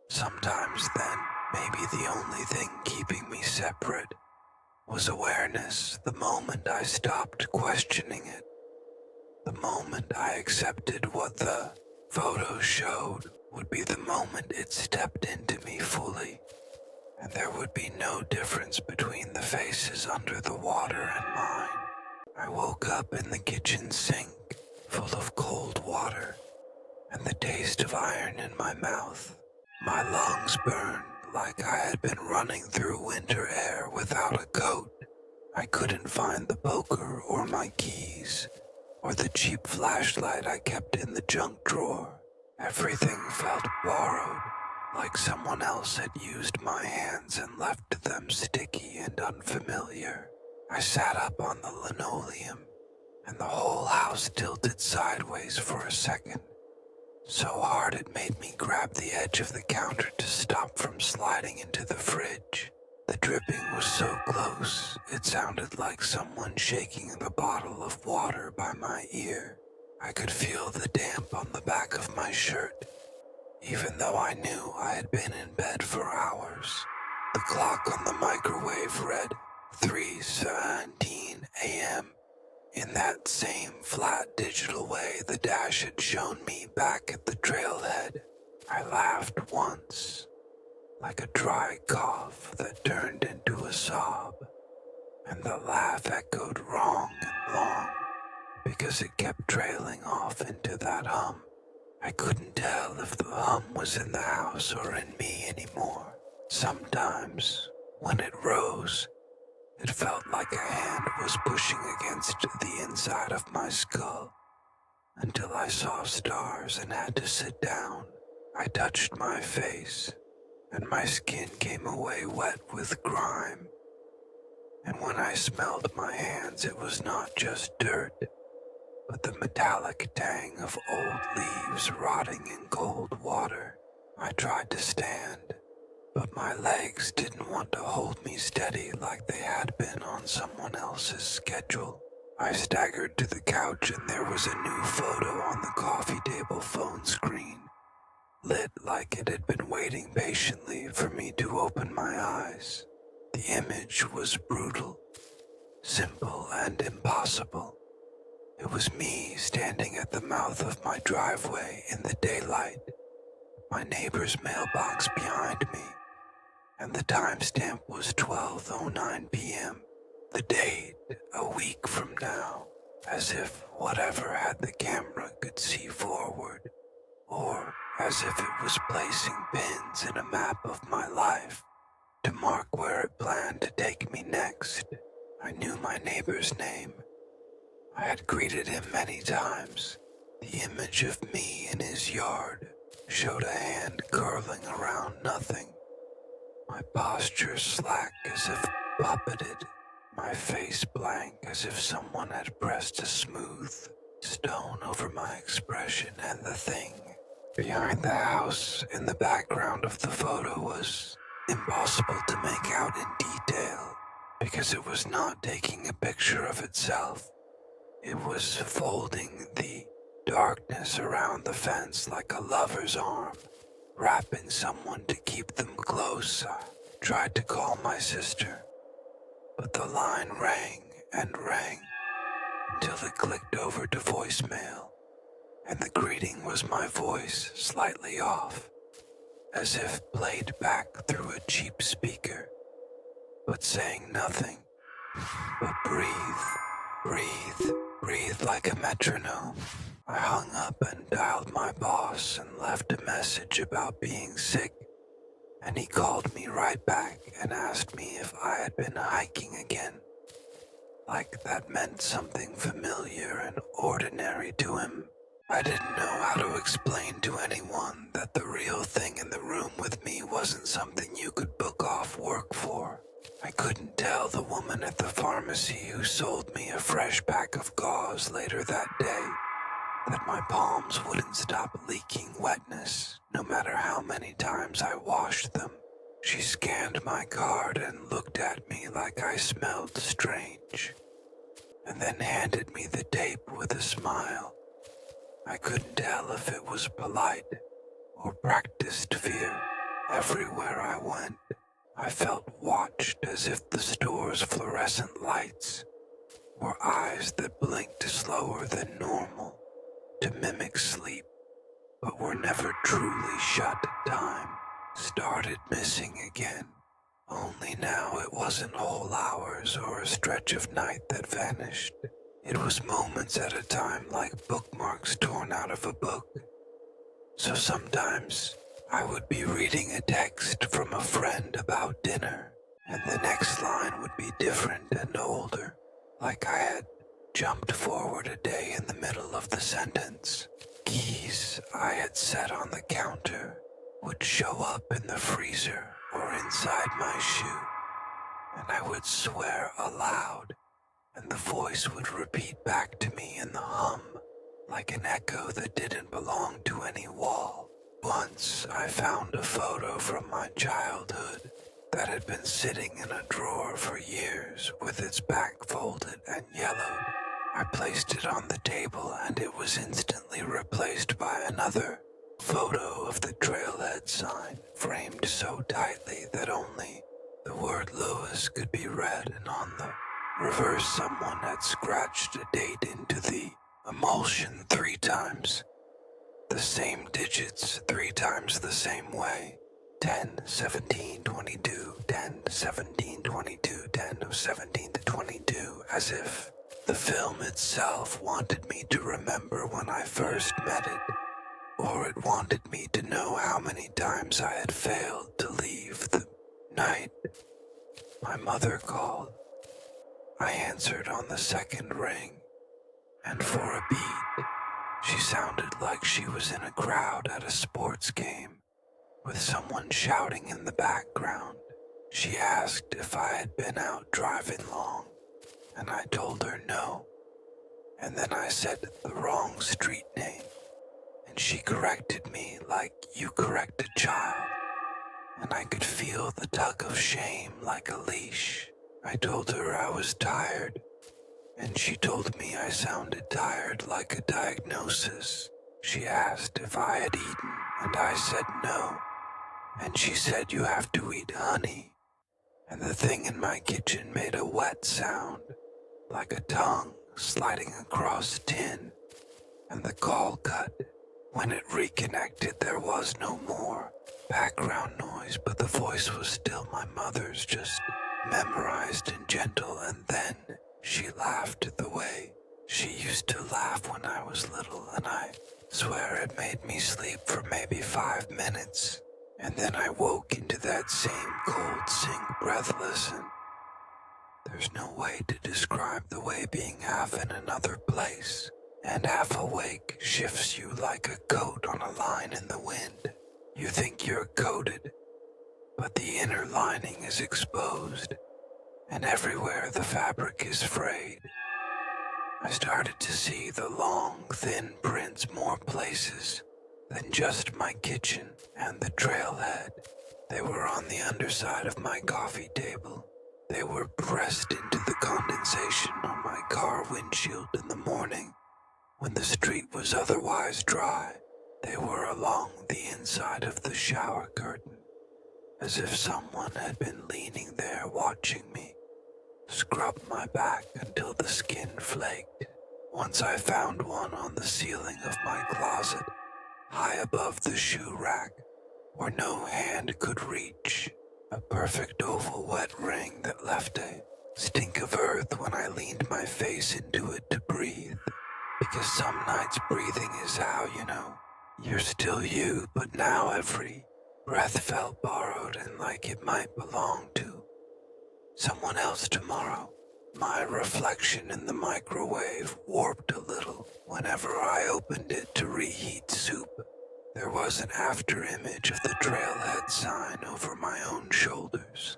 sometimes then maybe the only thing keeping me separate was awareness the moment I stopped questioning it, the moment I accepted what the photo showed would be the moment it stepped into me fully, and there would be no difference between the faces under the water and mine. I woke up in the kitchen sink, full of cold water, and the taste of iron in my mouth. My lungs burned like I had been running through winter air without a coat. I couldn't find the poker or my keys, or the cheap flashlight I kept in the junk drawer. Everything felt borrowed, like someone else had used my hands and left them sticky and unfamiliar. I sat up on the linoleum, and the whole house tilted sideways for a second, so hard it made me grab the edge of the counter to stop from sliding into the fridge. The dripping was so close, it sounded like someone shaking the bottle of water by my ear. I could feel the damp on the back of my shirt, even though I knew I had been in bed for hours. The clock on the microwave read 3:17 a.m. in that same flat digital way the dash had shown me back at the trailhead. I laughed once, like a dry cough that turned into a sob, and the laugh echoed wrong and long because it kept trailing off into that hum. I couldn't tell if the hum was in the house or in me anymore. Sometimes, when it rose, it felt like a hand was pushing against the inside of my skull until I saw stars and had to sit down. I touched my face, and my skin came away wet with grime. And when I smelled my hands, it was not just dirt, but the metallic tang of old leaves rotting in cold water. I tried to stand, but my legs didn't want to hold me steady like they had been on someone else's schedule. I staggered to the couch and there was a new photo on the coffee table phone screen, lit like it had been waiting patiently for me to open my eyes. The image was brutal, simple, and impossible. It was me standing at the mouth of my driveway in the daylight, my neighbor's mailbox behind me, and the timestamp was 12:09 p.m. The date, a week from now, as if whatever had the camera could see forward, or as if it was placing pins in a map of my life to mark where it planned to take me next. I knew my neighbor's name. I had greeted him many times. The image of me in his yard showed a hand curling around nothing, my posture slack as if puppeted, my face blank as if someone had pressed a smooth stone over my expression, and the thing behind the house in the background of the photo was impossible to make out in detail because it was not taking a picture of itself. It was folding the darkness around the fence like a lover's arm, wrapping someone to keep them close. I tried to call my sister, but the line rang and rang until it clicked over to voicemail, and the greeting was my voice slightly off, as if played back through a cheap speaker, but saying nothing but breathe, breathe, breathe like a metronome. I hung up and dialed my boss and left a message about being sick, and he called me right back and asked me if I had been hiking again. Like that meant something familiar and ordinary to him. I didn't know how to explain to anyone that the real thing in the room with me wasn't something you could book off work for. I couldn't tell the woman at the pharmacy who sold me a fresh pack of gauze later that day that my palms wouldn't stop leaking wetness no matter how many times I washed them. She scanned my card and looked at me like I smelled strange, and then handed me the tape with a smile. I couldn't tell if it was polite or practiced fear. Everywhere I went, I felt watched as if the store's fluorescent lights were eyes that blinked slower than normal to mimic sleep, but were never truly shut. Time started missing again. Only now it wasn't whole hours or a stretch of night that vanished. It was moments at a time, like bookmarks torn out of a book. So sometimes I would be reading a text from a friend about dinner, and the next line would be different and older, like I had jumped forward a day in the middle of the sentence. Keys I had set on the counter would show up in the freezer or inside my shoe, and I would swear aloud, and the voice would repeat back to me in the hum, like an echo that didn't belong to any wall. Once I found a photo from my childhood that had been sitting in a drawer for years with its back folded and yellowed. I placed it on the table and it was instantly replaced by another photo of the trailhead sign, framed so tightly that only the word Lewis could be read, and on the reverse someone had scratched a date into the emulsion 3 times. The same digits 3 times the same way. 10, 17, 22, 10, 17, 22, 10 of 17 to 22, as if the film itself wanted me to remember when I first met it, or it wanted me to know how many times I had failed to leave the night. My mother called. I answered on the second ring, and for a beat, she sounded like she was in a crowd at a sports game, with someone shouting in the background. She asked if I had been out driving long, and I told her no. And then I said the wrong street name, and she corrected me like you correct a child, and I could feel the tug of shame like a leash. I told her I was tired, and she told me I sounded tired like a diagnosis. She asked if I had eaten, and I said no. And she said you have to eat honey. And the thing in my kitchen made a wet sound, like a tongue sliding across tin. And the call cut. When it reconnected, there was no more background noise, but the voice was still my mother's, just memorized and gentle. And then she laughed the way she used to laugh when I was little, and I swear it made me sleep for maybe 5 minutes. And then I woke into that same cold sink, breathless, and there's no way to describe the way being half in another place and half awake shifts you like a coat on a line in the wind. You think you're coated, but the inner lining is exposed, and everywhere the fabric is frayed. I started to see the long, thin prints more places than just my kitchen and the trailhead. They were on the underside of my coffee table. They were pressed into the condensation on my car windshield in the morning when the street was otherwise dry. They were along the inside of the shower curtain, as if someone had been leaning there watching me scrub my back until the skin flaked. Once I found one on the ceiling of my closet, high above the shoe rack, where no hand could reach, a perfect oval wet ring that left a stink of earth when I leaned my face into it to breathe. Because some nights breathing is how, you're still you, but now every breath felt borrowed and like it might belong to someone else tomorrow. My reflection in the microwave warped a little whenever I opened it to reheat soup. There was an after image of the trailhead sign over my own shoulders,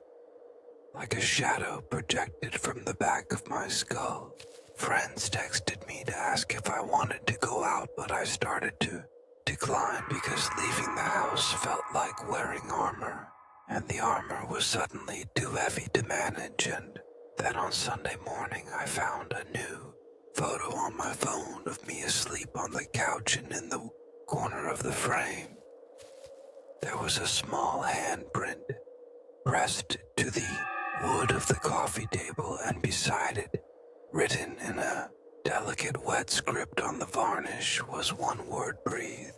like a shadow projected from the back of my skull. Friends texted me to ask if I wanted to go out, but I started to decline because leaving the house felt like wearing armor, and the armor was suddenly too heavy to manage. And then on Sunday morning I found a new photo on my phone of me asleep on the couch, and in the corner of the frame there was a small handprint pressed to the wood of the coffee table, and beside it, written in a delicate wet script on the varnish, was one word: breathe.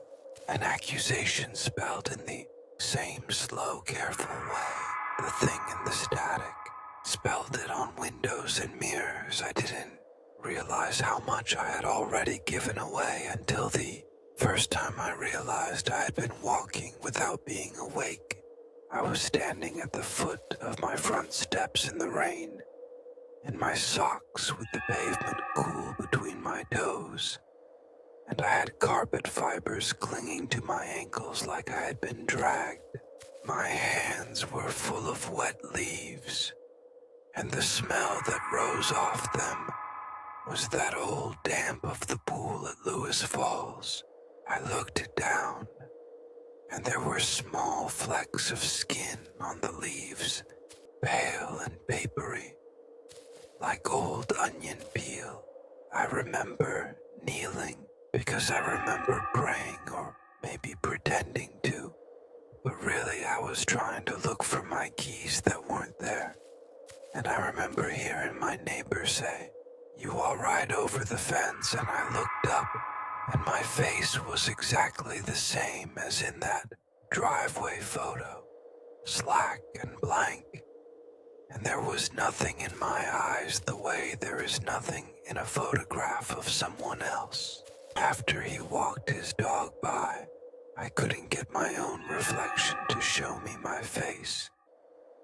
An accusation spelled in the same slow, careful way. The thing in the static spelled it on windows and mirrors. I didn't realize how much I had already given away until the first time I realized I had been walking without being awake. I was standing at the foot of my front steps in the rain, in my socks with the pavement cool between my toes, and I had carpet fibers clinging to my ankles like I had been dragged. My hands were full of wet leaves, and the smell that rose off them was that old damp of the pool at Lewis Falls. I looked down, and there were small flecks of skin on the leaves, pale and papery, like old onion peel. I remember kneeling because I remember praying, or maybe pretending to, but really I was trying to look for my keys that weren't there. And I remember hearing my neighbor say, "You all right over the fence?" And I looked up, and my face was exactly the same as in that driveway photo, slack and blank. And there was nothing in my eyes the way there is nothing in a photograph of someone else. After he walked his dog by, I couldn't get my own reflection to show me my face.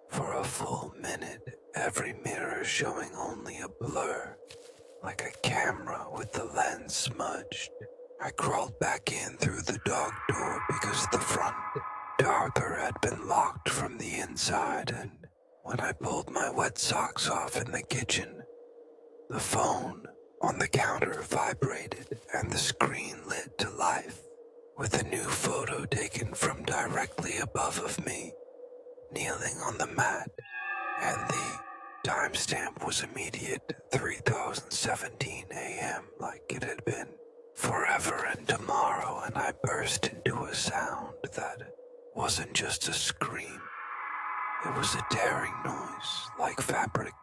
For a full minute, every mirror showing only a blur, like a camera with the lens smudged. I crawled back in through the dog door because the front door had been locked from the inside, and when I pulled my wet socks off in the kitchen, the phone on the counter vibrated and the screen lit to life with a new photo taken from directly above of me, kneeling on the mat, and the timestamp was immediate, 3017 a.m., like it had been forever and tomorrow. And I burst into a sound that wasn't just a scream. It was a tearing noise, like fabric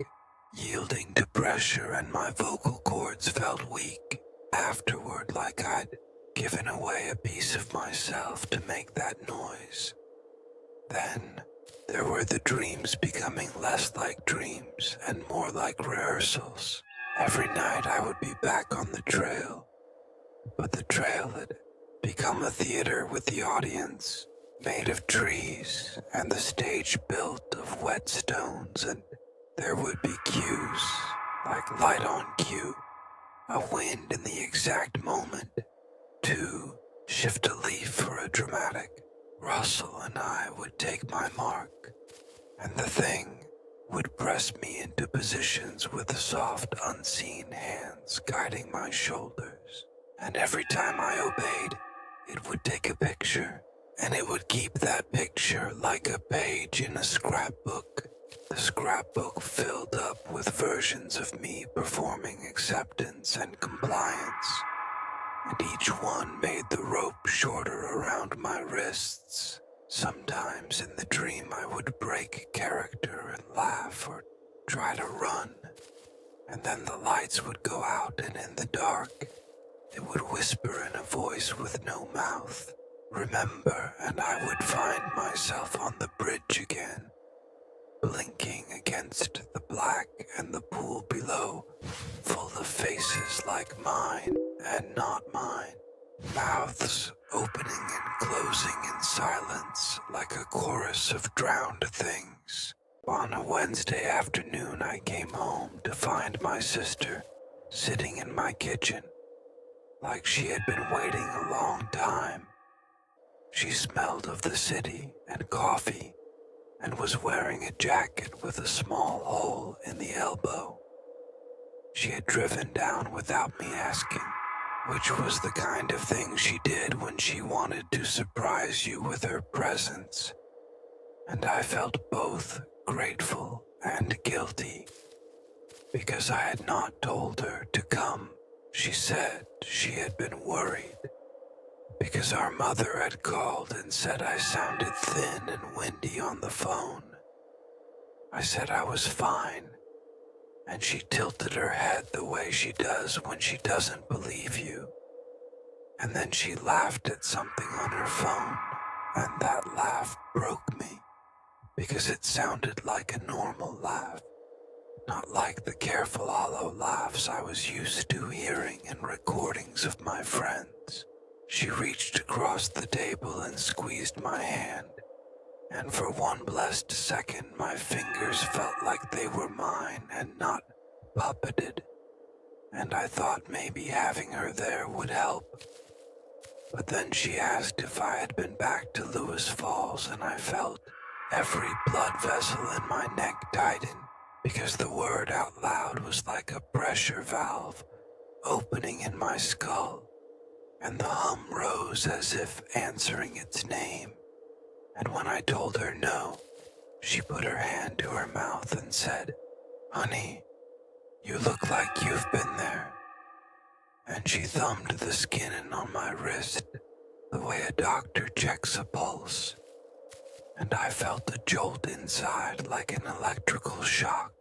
yielding to pressure, and my vocal cords felt weak afterward, like I'd given away a piece of myself to make that noise. Then there were the dreams becoming less like dreams and more like rehearsals. Every night I would be back on the trail, but the trail had become a theater with the audience made of trees and the stage built of wet stones, and there would be cues, like light on cue, a wind in the exact moment to shift a leaf for a dramatic rustle, and I would take my mark, and the thing would press me into positions with soft, unseen hands guiding my shoulders. And every time I obeyed, it would take a picture, and it would keep that picture like a page in a scrapbook. The scrapbook filled up with versions of me performing acceptance and compliance, and each one made the rope shorter around my wrists. Sometimes in the dream I would break character and laugh or try to run, and then the lights would go out, and in the dark it would whisper in a voice with no mouth, remember, and I would find myself on the bridge again, blinking against the black and the pool below, full of faces like mine and not mine, mouths opening and closing in silence like a chorus of drowned things. On a Wednesday afternoon, I came home to find my sister sitting in my kitchen, like she had been waiting a long time. She smelled of the city and coffee and was wearing a jacket with a small hole in the elbow. She had driven down without me asking, which was the kind of thing she did when she wanted to surprise you with her presence. And I felt both grateful and guilty, because I had not told her to come. She said she had been worried, because our mother had called and said I sounded thin and windy on the phone. I said I was fine, and she tilted her head the way she does when she doesn't believe you. And then she laughed at something on her phone, and that laugh broke me, because it sounded like a normal laugh, not like the careful hollow laughs I was used to hearing in recordings of my friends. She reached across the table and squeezed my hand, and for one blessed second my fingers felt like they were mine and not puppeted, and I thought maybe having her there would help. But then she asked if I had been back to Lewis Falls, and I felt every blood vessel in my neck tighten, because the word out loud was like a pressure valve opening in my skull, and the hum rose as if answering its name. And when I told her no, she put her hand to her mouth and said, "Honey, you look like you've been there." And she thumbed the skin on my wrist the way a doctor checks a pulse. And I felt a jolt inside like an electrical shock,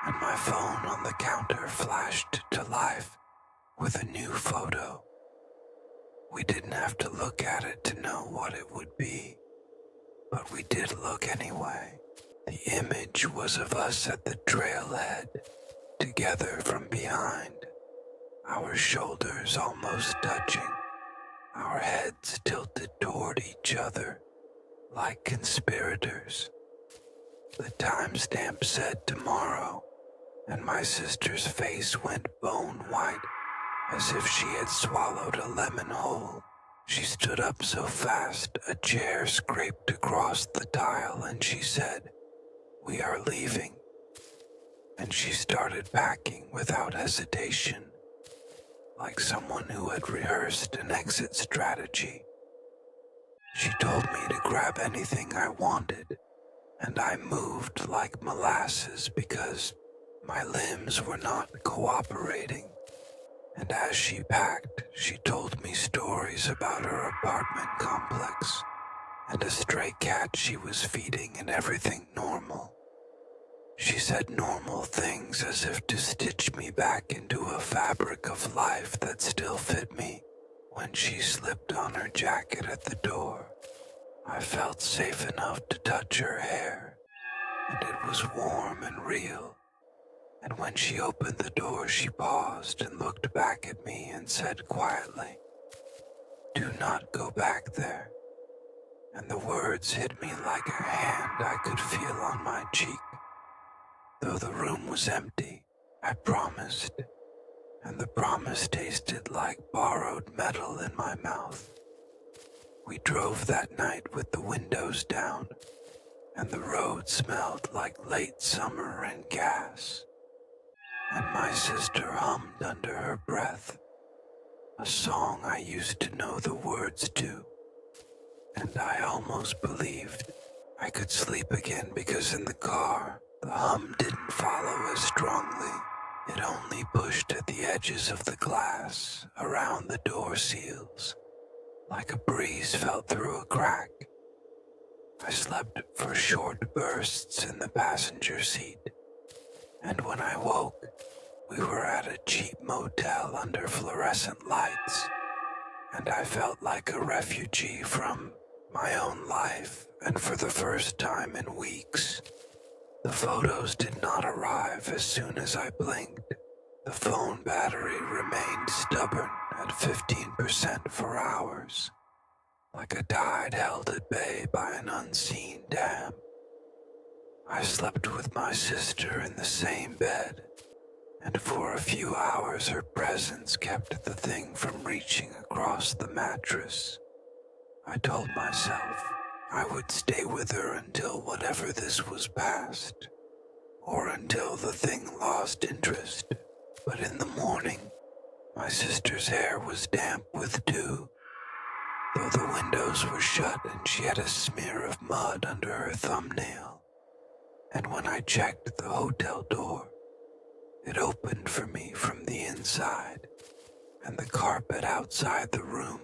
and my phone on the counter flashed to life with a new photo. We didn't have to look at it to know what it would be, but we did look anyway. The image was of us at the trailhead, together from behind, our shoulders almost touching, our heads tilted toward each other like conspirators. The timestamp said tomorrow, and my sister's face went bone white, as if she had swallowed a lemon whole. She stood up so fast a chair scraped across the tile, and she said, "We are leaving." And she started packing without hesitation, like someone who had rehearsed an exit strategy. She told me to grab anything I wanted, and I moved like molasses because my limbs were not cooperating. And as she packed, she told me stories about her apartment complex and a stray cat she was feeding and everything normal. She said normal things as if to stitch me back into a fabric of life that still fit me. When she slipped on her jacket at the door, I felt safe enough to touch her hair, and it was warm and real. And when she opened the door, she paused and looked back at me and said quietly, "Do not go back there." And the words hit me like a hand I could feel on my cheek. Though the room was empty, I promised, and the promise tasted like borrowed metal in my mouth. We drove that night with the windows down, and the road smelled like late summer and gas. And my sister hummed under her breath, a song I used to know the words to, and I almost believed I could sleep again because in the car, the hum didn't follow as strongly. It only pushed at the edges of the glass, around the door seals, like a breeze felt through a crack. I slept for short bursts in the passenger seat, and when I woke, we were at a cheap motel under fluorescent lights. and I felt like a refugee from my own life, and for the first time in weeks, the photos did not arrive as soon as I blinked. The phone battery remained stubborn at 15% for hours, like a tide held at bay by an unseen dam. I slept with my sister in the same bed, and for a few hours her presence kept the thing from reaching across the mattress. I told myself I would stay with her until whatever this was past, or until the thing lost interest. But in the morning, my sister's hair was damp with dew, though the windows were shut and she had a smear of mud under her thumbnail. And when I checked the hotel door, it opened for me from the inside, and the carpet outside the room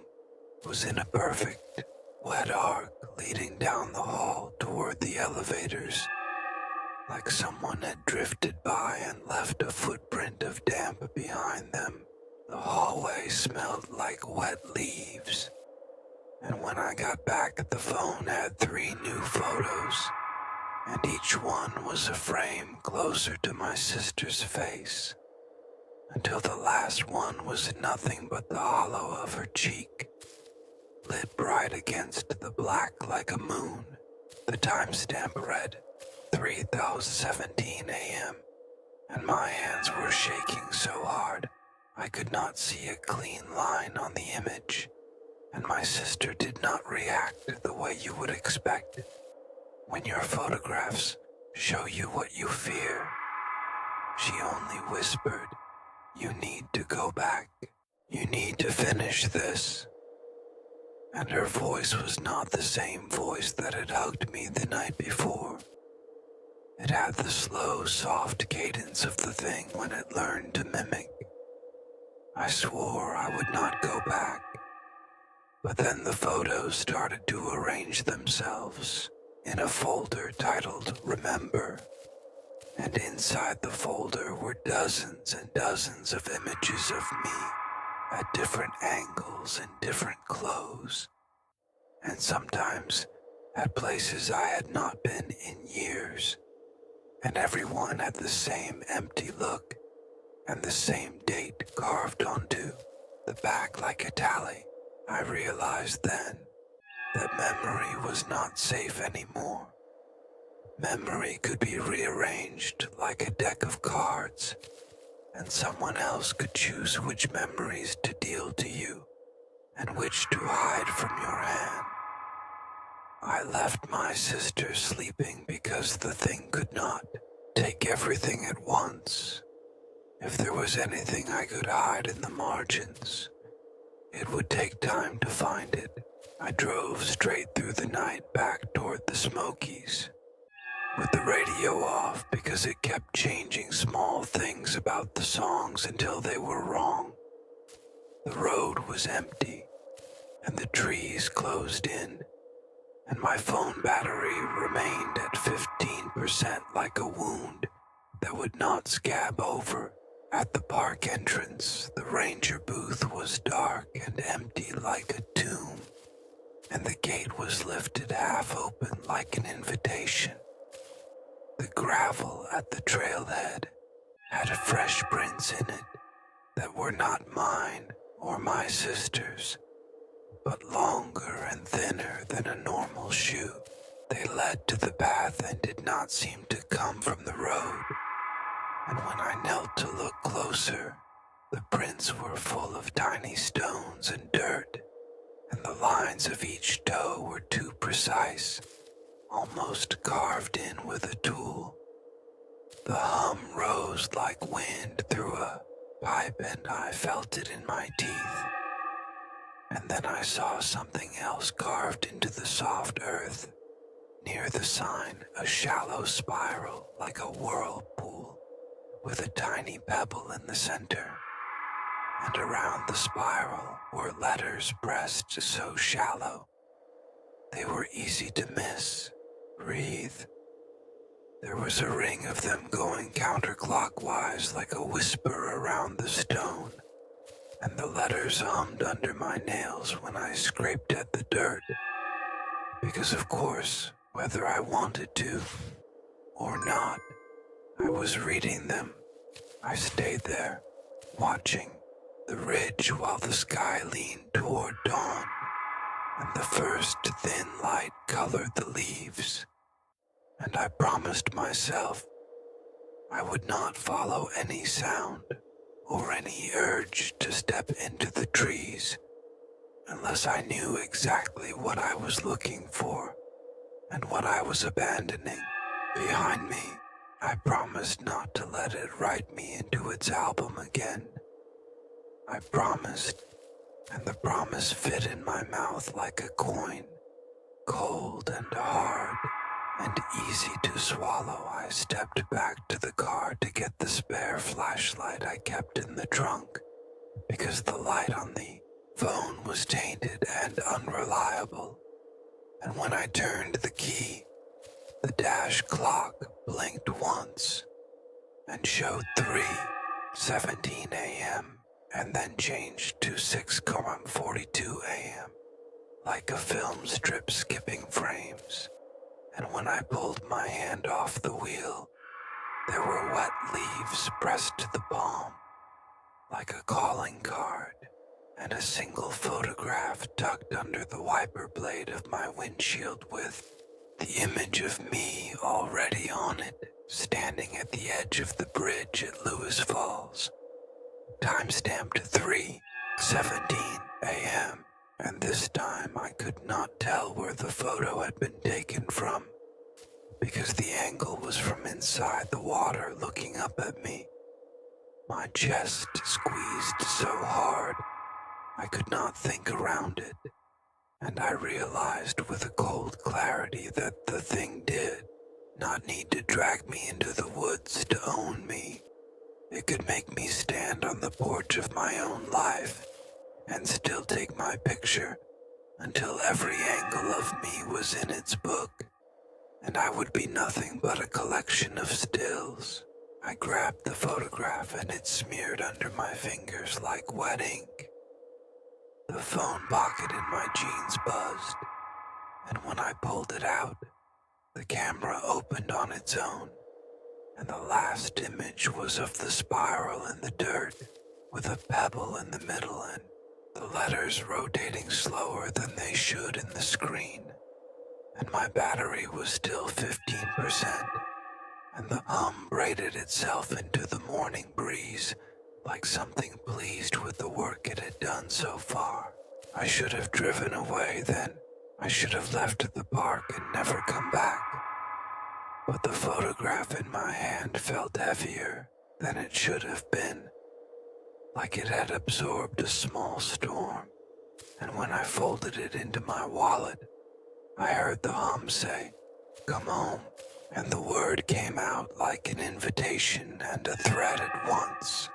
was in a perfect, wet arc leading down the hall toward the elevators, like someone had drifted by and left a footprint of damp behind them. The hallway smelled like wet leaves, and when I got back, the phone had 3 new photos, and each one was a frame closer to my sister's face, until the last one was nothing but the hollow of her cheek, lit bright against the black like a moon. The timestamp read 3:17 a.m., and my hands were shaking so hard I could not see a clean line on the image, and my sister did not react the way you would expect when your photographs show you what you fear. She only whispered, "You need to go back. You need to finish this." And her voice was not the same voice that had hugged me the night before. It had the slow, soft cadence of the thing when it learned to mimic. I swore I would not go back, but then the photos started to arrange themselves in a folder titled Remember, and inside the folder were dozens and dozens of images of me at different angles and different clothes, and sometimes at places I had not been in years, and everyone had the same empty look and the same date carved onto the back like a tally. I realized then that memory was not safe anymore. Memory could be rearranged like a deck of cards, and someone else could choose which memories to deal to you and which to hide from your hand. I left my sister sleeping because the thing could not take everything at once. If there was anything I could hide in the margins, it would take time to find it. I drove straight through the night back toward the Smokies, with the radio off because it kept changing small things about the songs until they were wrong. The road was empty, and the trees closed in, and my phone battery remained at 15% like a wound that would not scab over. At the park entrance, the ranger booth was dark and empty like a tomb, and the gate was lifted half open like an invitation. The gravel at the trailhead had fresh prints in it that were not mine or my sister's, but longer and thinner than a normal shoe. They led to the path and did not seem to come from the road, and when I knelt to look closer, the prints were full of tiny stones and dirt, and the lines of each toe were too precise, almost carved in with a tool. The hum rose like wind through a pipe, and I felt it in my teeth. And then I saw something else carved into the soft earth. Near the sign, a shallow spiral like a whirlpool, with a tiny pebble in the center. And around the spiral were letters pressed so shallow they were easy to miss. Breathe. There was a ring of them going counterclockwise like a whisper around the stone, and the letters hummed under my nails when I scraped at the dirt. Because of course, whether I wanted to or not, I was reading them. I stayed there, watching the ridge while the sky leaned toward dawn, and the first thin light colored the leaves. And I promised myself I would not follow any sound or any urge to step into the trees unless I knew exactly what I was looking for and what I was abandoning behind me. I promised not to let it write me into its album again. I promised, and the promise fit in my mouth like a coin, cold and hard and easy to swallow. I stepped back to the car to get the spare flashlight I kept in the trunk, because the light on the phone was tainted and unreliable. And when I turned the key, the dash clock blinked once and showed 3:17 a.m. and then changed to 6:42 a.m. like a film strip skipping frames. And when I pulled my hand off the wheel, there were wet leaves pressed to the palm like a calling card, and a single photograph tucked under the wiper blade of my windshield with the image of me already on it, standing at the edge of the bridge at Lewis Falls. Time-stamped 3:17 a.m., and this time I could not tell where the photo had been taken from, because the angle was from inside the water looking up at me. My chest squeezed so hard I could not think around it, and I realized with a cold clarity that the thing did not need to drag me into the woods to own me. It could make me stand on the porch of my own life and still take my picture until every angle of me was in its book, and I would be nothing but a collection of stills. I grabbed the photograph and it smeared under my fingers like wet ink. The phone pocket in my jeans buzzed, and when I pulled it out, the camera opened on its own, and the last image was of the spiral in the dirt with a pebble in the middle and the letters rotating slower than they should in the screen. And my battery was still 15%, and the hum braided itself into the morning breeze like something pleased with the work it had done so far. I should have driven away then. I should have left the park and never come back. But the photograph in my hand felt heavier than it should have been, like it had absorbed a small storm. And when I folded it into my wallet, I heard the hum say, "Come home," and the word came out like an invitation and a threat at once.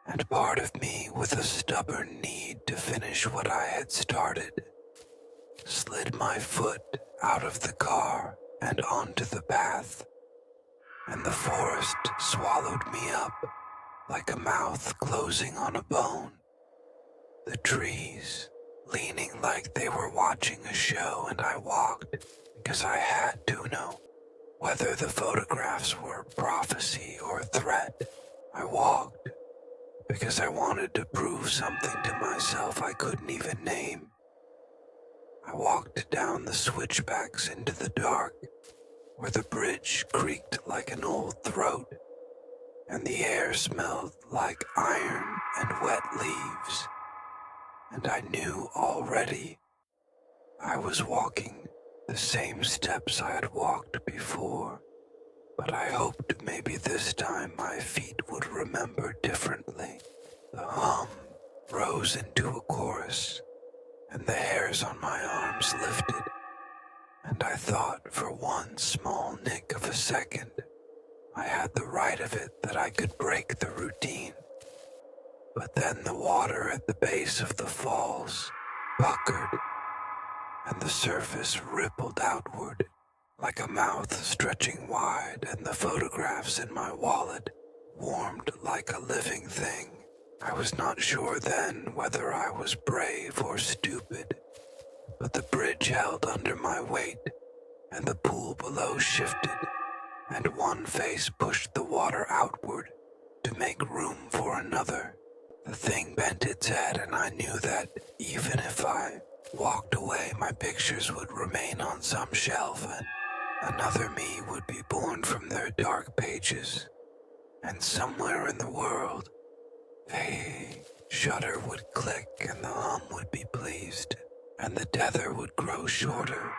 And part of me, with a stubborn need to finish what I had started, slid my foot out of the car and onto the path, and the forest swallowed me up like a mouth closing on a bone. The trees leaning like they were watching a show, and I walked because I had to know whether the photographs were prophecy or threat. I walked because I wanted to prove something to myself I couldn't even name. I walked down the switchbacks into the dark, where the bridge creaked like an old throat, and the air smelled like iron and wet leaves. And I knew already I was walking the same steps I had walked before, but I hoped maybe this time my feet would remember differently. The hum rose into a chorus, and the hairs on my arms lifted, and I thought for one small nick of a second I had the right of it that I could break the routine. But then the water at the base of the falls puckered, and the surface rippled outward like a mouth stretching wide, and the photographs in my wallet warmed like a living thing. I was not sure then whether I was brave or stupid, but the bridge held under my weight, and the pool below shifted, and one face pushed the water outward to make room for another. The thing bent its head, and I knew that even if I walked away, my pictures would remain on some shelf, and another me would be born from their dark pages. And somewhere in the world, a shutter would click and the hum would be pleased, and the tether would grow shorter.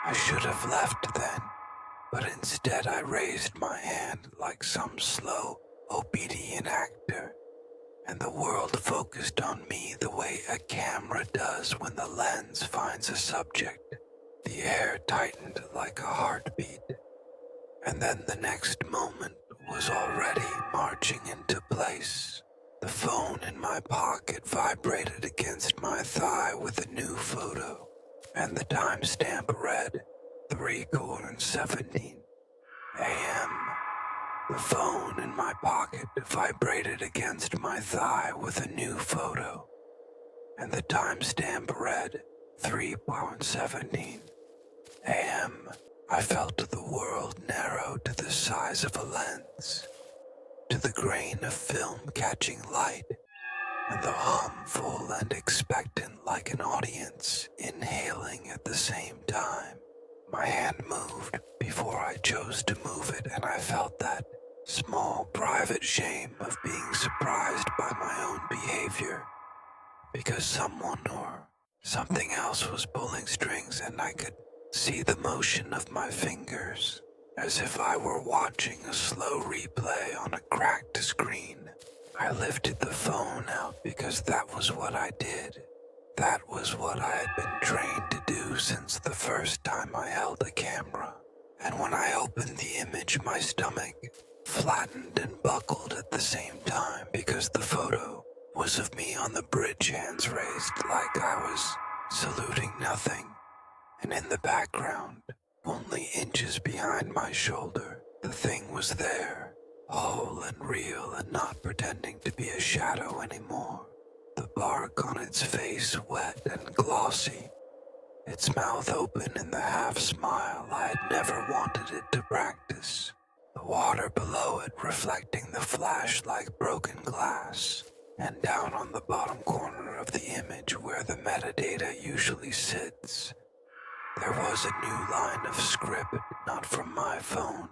I should have left then, but instead I raised my hand like some slow, obedient actor, and the world focused on me the way a camera does when the lens finds a subject. The air tightened like a heartbeat, and then the next moment was already marching into place. The phone in my pocket vibrated against my thigh with a new photo, and the timestamp read 3:17 a.m. The phone in my pocket vibrated against my thigh with a new photo, and the timestamp read 3:17 a.m. I felt the world narrow to the size of a lens, to the grain of film catching light, and the hum full and expectant like an audience inhaling at the same time. My hand moved before I chose to move it, and I felt that small private shame of being surprised by my own behavior, because someone or something else was pulling strings and I could see the motion of my fingers, as if I were watching a slow replay on a cracked screen. I lifted the phone out because that was what I did. That was what I had been trained to do since the first time I held a camera. And when I opened the image, my stomach flattened and buckled at the same time, because the photo was of me on the bridge, hands raised like I was saluting nothing. And in the background, only inches behind my shoulder, the thing was there, whole and real and not pretending to be a shadow anymore. The bark on its face wet and glossy, its mouth open in the half-smile I had never wanted it to practice. The water below it reflecting the flash like broken glass, and down on the bottom corner of the image where the metadata usually sits, there was a new line of script, not from my phone,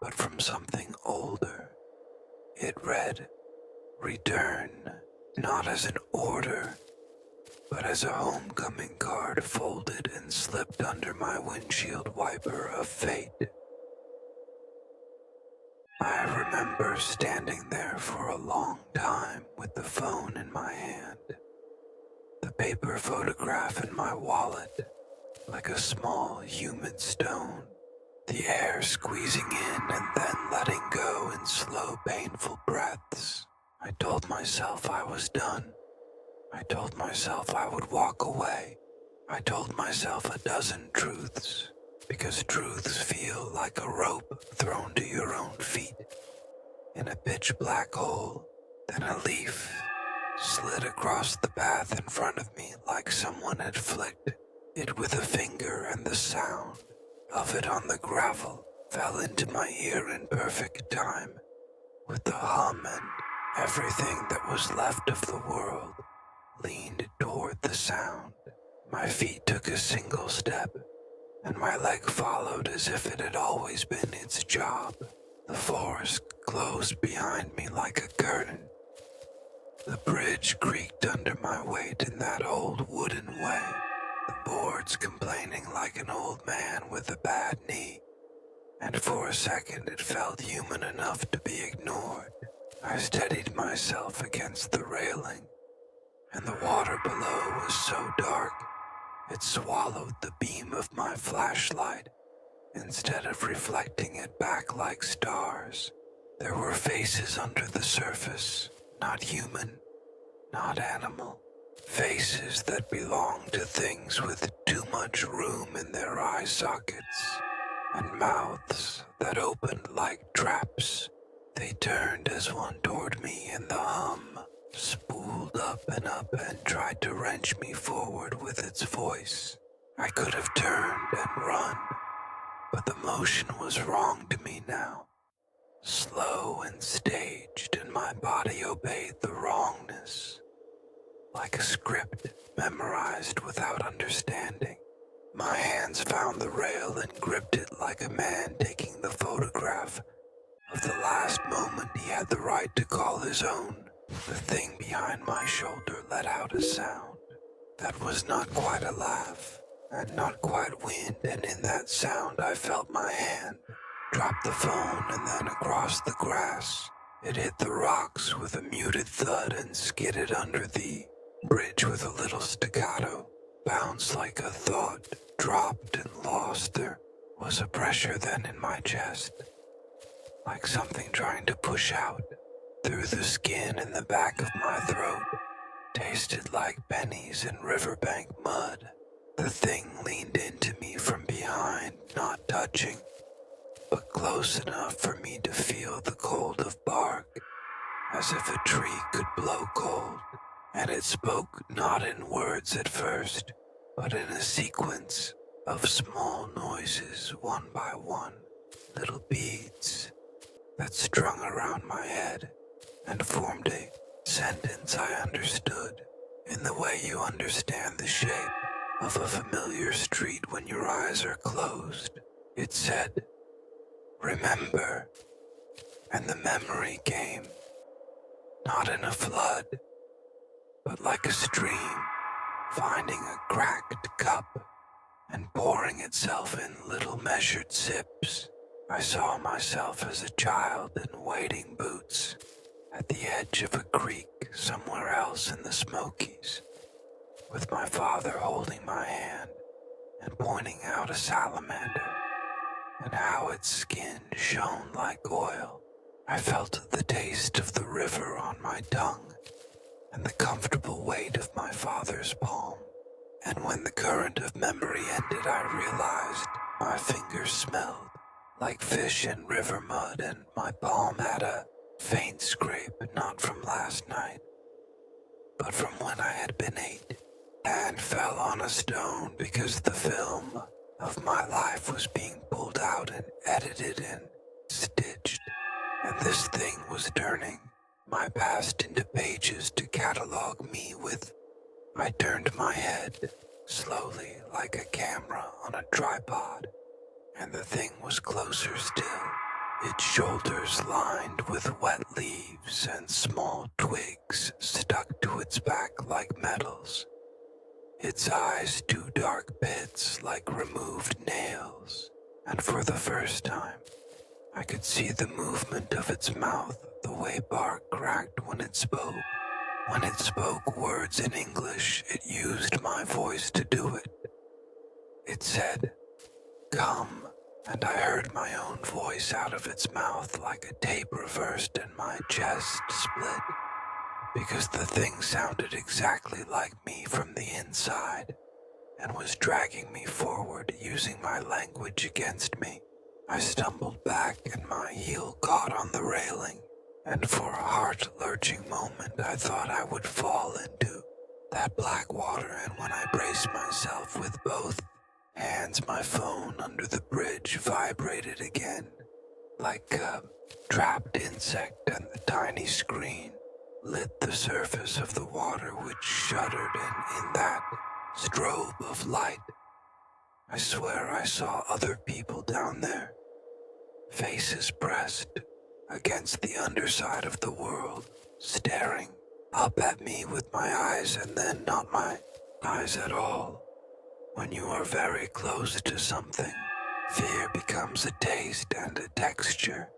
but from something older. It read, "Return," not as an order, but as a homecoming card folded and slipped under my windshield wiper of fate. I remember standing there for a long time with the phone in my hand, the paper photograph in my wallet, like a small humid stone, the air squeezing in and then letting go in slow, painful breaths. I told myself I was done. I told myself I would walk away. I told myself a dozen truths, because truths feel like a rope thrown to your own feet in a pitch black hole. Then a leaf slid across the path in front of me like someone had flicked it with a finger, and the sound of it on the gravel fell into my ear in perfect time, with the hum, and everything that was left of the world leaned toward the sound. My feet took a single step, and my leg followed as if it had always been its job. The forest closed behind me like a curtain. The bridge creaked under my weight in that old wooden way, the boards complaining like an old man with a bad knee, and for a second it felt human enough to be ignored. I steadied myself against the railing, and the water below was so dark it swallowed the beam of my flashlight instead of reflecting it back like stars. There were faces under the surface, not human, not animal. Faces that belonged to things with too much room in their eye sockets, and mouths that opened like traps. They turned as one toward me, and the hum spooled up and tried to wrench me forward with its voice. I could have turned and run, but the motion was wrong to me now. Slow and staged, and my body obeyed the wrongness. Like a script memorized without understanding. My hands found the rail and gripped it like a man taking the photograph of the last moment he had the right to call his own. The thing behind my shoulder let out a sound that was not quite a laugh and not quite wind, and in that sound I felt my hand drop the phone, and then across the grass it hit the rocks with a muted thud and skidded under the bridge with a little staccato, bounced like a thought, dropped and lost. There was a pressure then in my chest, like something trying to push out through the skin in the back of my throat. Tasted like pennies in riverbank mud. The thing leaned into me from behind, not touching, but close enough for me to feel the cold of bark, as if a tree could blow cold. And it spoke not in words at first, but in a sequence of small noises, one by one, little beads that strung around my head and formed a sentence I understood in the way you understand the shape of a familiar street when your eyes are closed. It said, "Remember," and the memory came, not in a flood, but like a stream, finding a cracked cup and pouring itself in little measured sips. I saw myself as a child in wading boots at the edge of a creek somewhere else in the Smokies, with my father holding my hand and pointing out a salamander and how its skin shone like oil. I felt the taste of the river on my tongue and the comfortable weight of my father's palm. And when the current of memory ended, I realized my fingers smelled like fish in river mud, and my palm had a faint scrape, not from last night, but from when I had been 8 and fell on a stone because the film of my life was being pulled out and edited and stitched, and this thing was turning my past into pages to catalog me with. I turned my head slowly like a camera on a tripod, and the thing was closer still, its shoulders lined with wet leaves and small twigs stuck to its back like metals, its eyes 2 dark pits like removed nails, and for the first time I could see the movement of its mouth, the way bark cracked when it spoke. When it spoke words in English, it used my voice to do it. It said, "Come," and I heard my own voice out of its mouth like a tape reversed, and my chest split, because the thing sounded exactly like me from the inside and was dragging me forward, using my language against me. I stumbled back and my heel caught on the railing, and for a heart-lurching moment I thought I would fall into that black water, and when I braced myself with both hands, my phone under the bridge vibrated again, like a trapped insect, and the tiny screen lit the surface of the water, which shuddered, and in that strobe of light, I swear I saw other people down there, faces pressed against the underside of the world, staring up at me with my eyes, and then not my eyes at all. When you are very close to something, fear becomes a taste and a texture,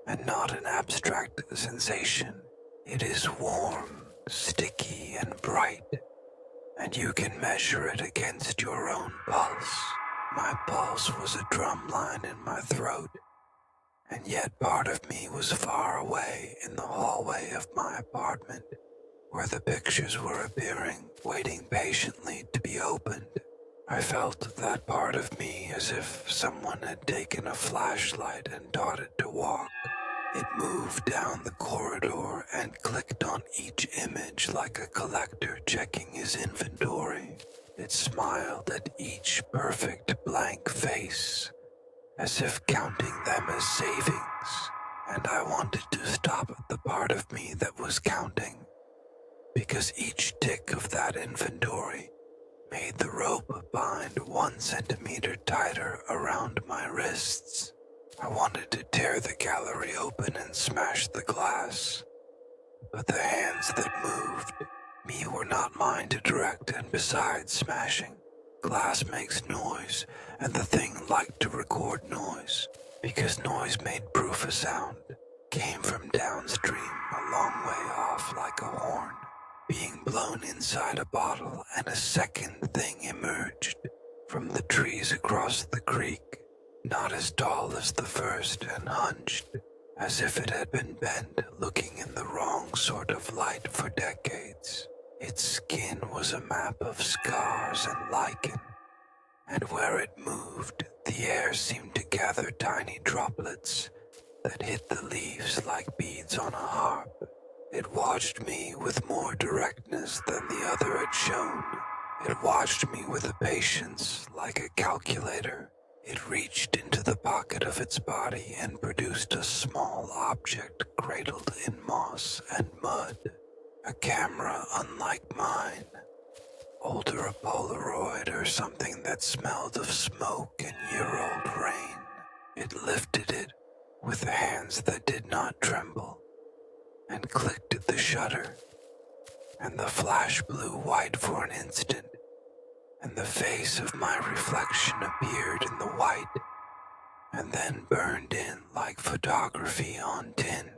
and not an abstract sensation. It is warm, sticky, and bright, and you can measure it against your own pulse. My pulse was a drum line in my throat, and yet part of me was far away in the hallway of my apartment, where the pictures were appearing, waiting patiently to be opened. I felt that part of me as if someone had taken a flashlight and taught it to walk, It moved down the corridor and clicked on each image like a collector checking his inventory. It smiled at each perfect blank face, as if counting them as savings, and I wanted to stop at the part of me that was counting, because each tick of that inventory made the rope bind 1 centimeter tighter around my wrists. I wanted to tear the gallery open and smash the glass, but the hands that moved me were not mine to direct, and besides smashing, glass makes noise, and the thing liked to record noise, because noise made proof a sound, came from downstream a long way off like a horn, being blown inside a bottle, and a second thing emerged from the trees across the creek, not as tall as the first and hunched, as if it had been bent, looking in the wrong sort of light for decades. Its skin was a map of scars and lichen, and where it moved, the air seemed to gather tiny droplets that hit the leaves like beads on a harp. It watched me with more directness than the other had shown. It watched me with a patience like a calculator. It reached into the pocket of its body and produced a small object cradled in moss and mud. A camera unlike mine. Older a Polaroid or something that smelled of smoke and year-old rain. It lifted it with hands that did not tremble and clicked at the shutter, and the flash blew white for an instant, and the face of my reflection appeared in the white, and then burned in like photography on tin.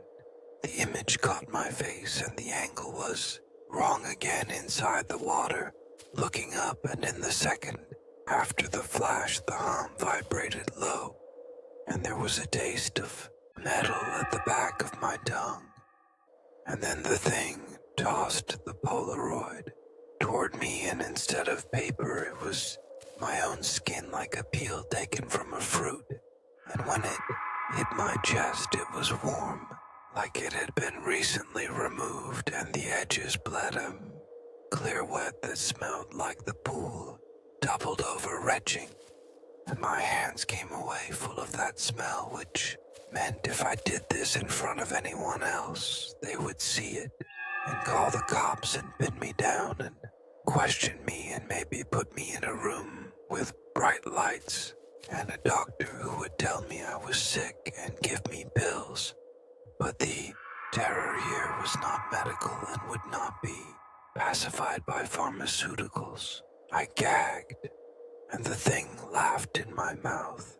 The image caught my face, and the angle was wrong again inside the water, looking up, and in the second after the flash the hum vibrated low, and there was a taste of metal at the back of my tongue. And then the thing tossed the Polaroid toward me, and instead of paper, it was my own skin like a peel taken from a fruit. And when it hit my chest, it was warm, like it had been recently removed, and the edges bled a clear wet that smelled like the pool, doubled over retching. And my hands came away full of that smell, which meant if I did this in front of anyone else, they would see it and call the cops and pin me down and question me and maybe put me in a room with bright lights and a doctor who would tell me I was sick and give me pills. But the terror here was not medical and would not be pacified by pharmaceuticals. I gagged, and the thing laughed in my mouth,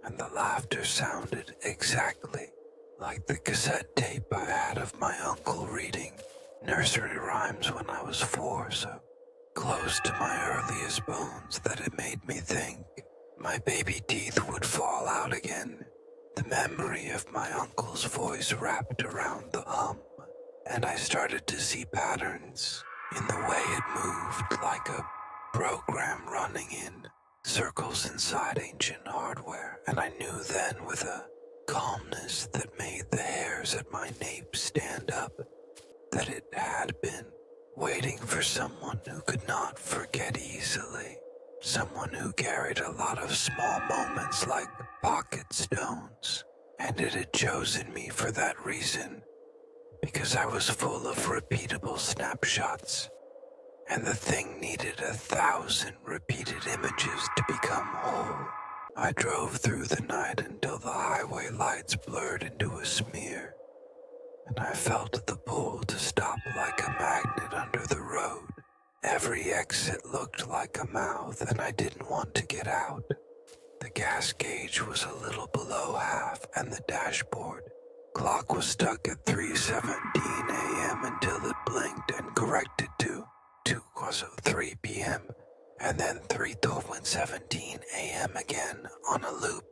and the laughter sounded exactly like the cassette tape I had of my uncle reading nursery rhymes when I was 4, so close to my earliest bones that it made me think my baby teeth would fall out again. The memory of my uncle's voice wrapped around the hum, and I started to see patterns in the way it moved, like a program running in circles inside ancient hardware, and I knew then with a calmness that made the hairs at my nape stand up that it had been waiting for someone who could not forget easily, someone who carried a lot of small moments like pocket stones, and it had chosen me for that reason, because I was full of repeatable snapshots, and the thing needed 1,000 repeated images to become whole. I drove through the night until the highway lights blurred into a smear, and I felt the pull to stop like a magnet under the road. Every exit looked like a mouth, and I didn't want to get out. The gas gauge was a little below half, and the dashboard clock was stuck at 3:17 a.m. until it blinked and corrected to 2:03 p.m. and then 3:17 a.m. again on a loop,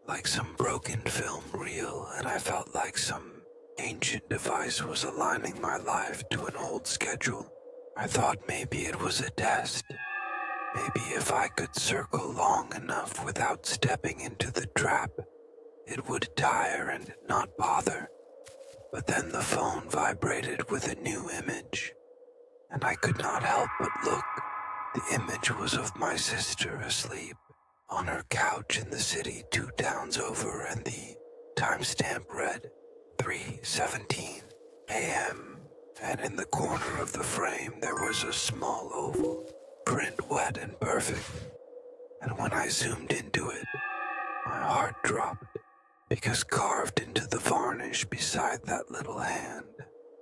like some broken film reel, and I felt like some ancient device was aligning my life to an old schedule. I thought maybe it was a test. Maybe if I could circle long enough without stepping into the trap, it would tire and not bother. But then the phone vibrated with a new image, and I could not help but look. The image was of my sister asleep on her couch in the city 2 towns over, and the timestamp read 3:17 a.m. And in the corner of the frame there was a small oval, print wet and perfect. And when I zoomed into it, my heart dropped, because carved into the varnish beside that little hand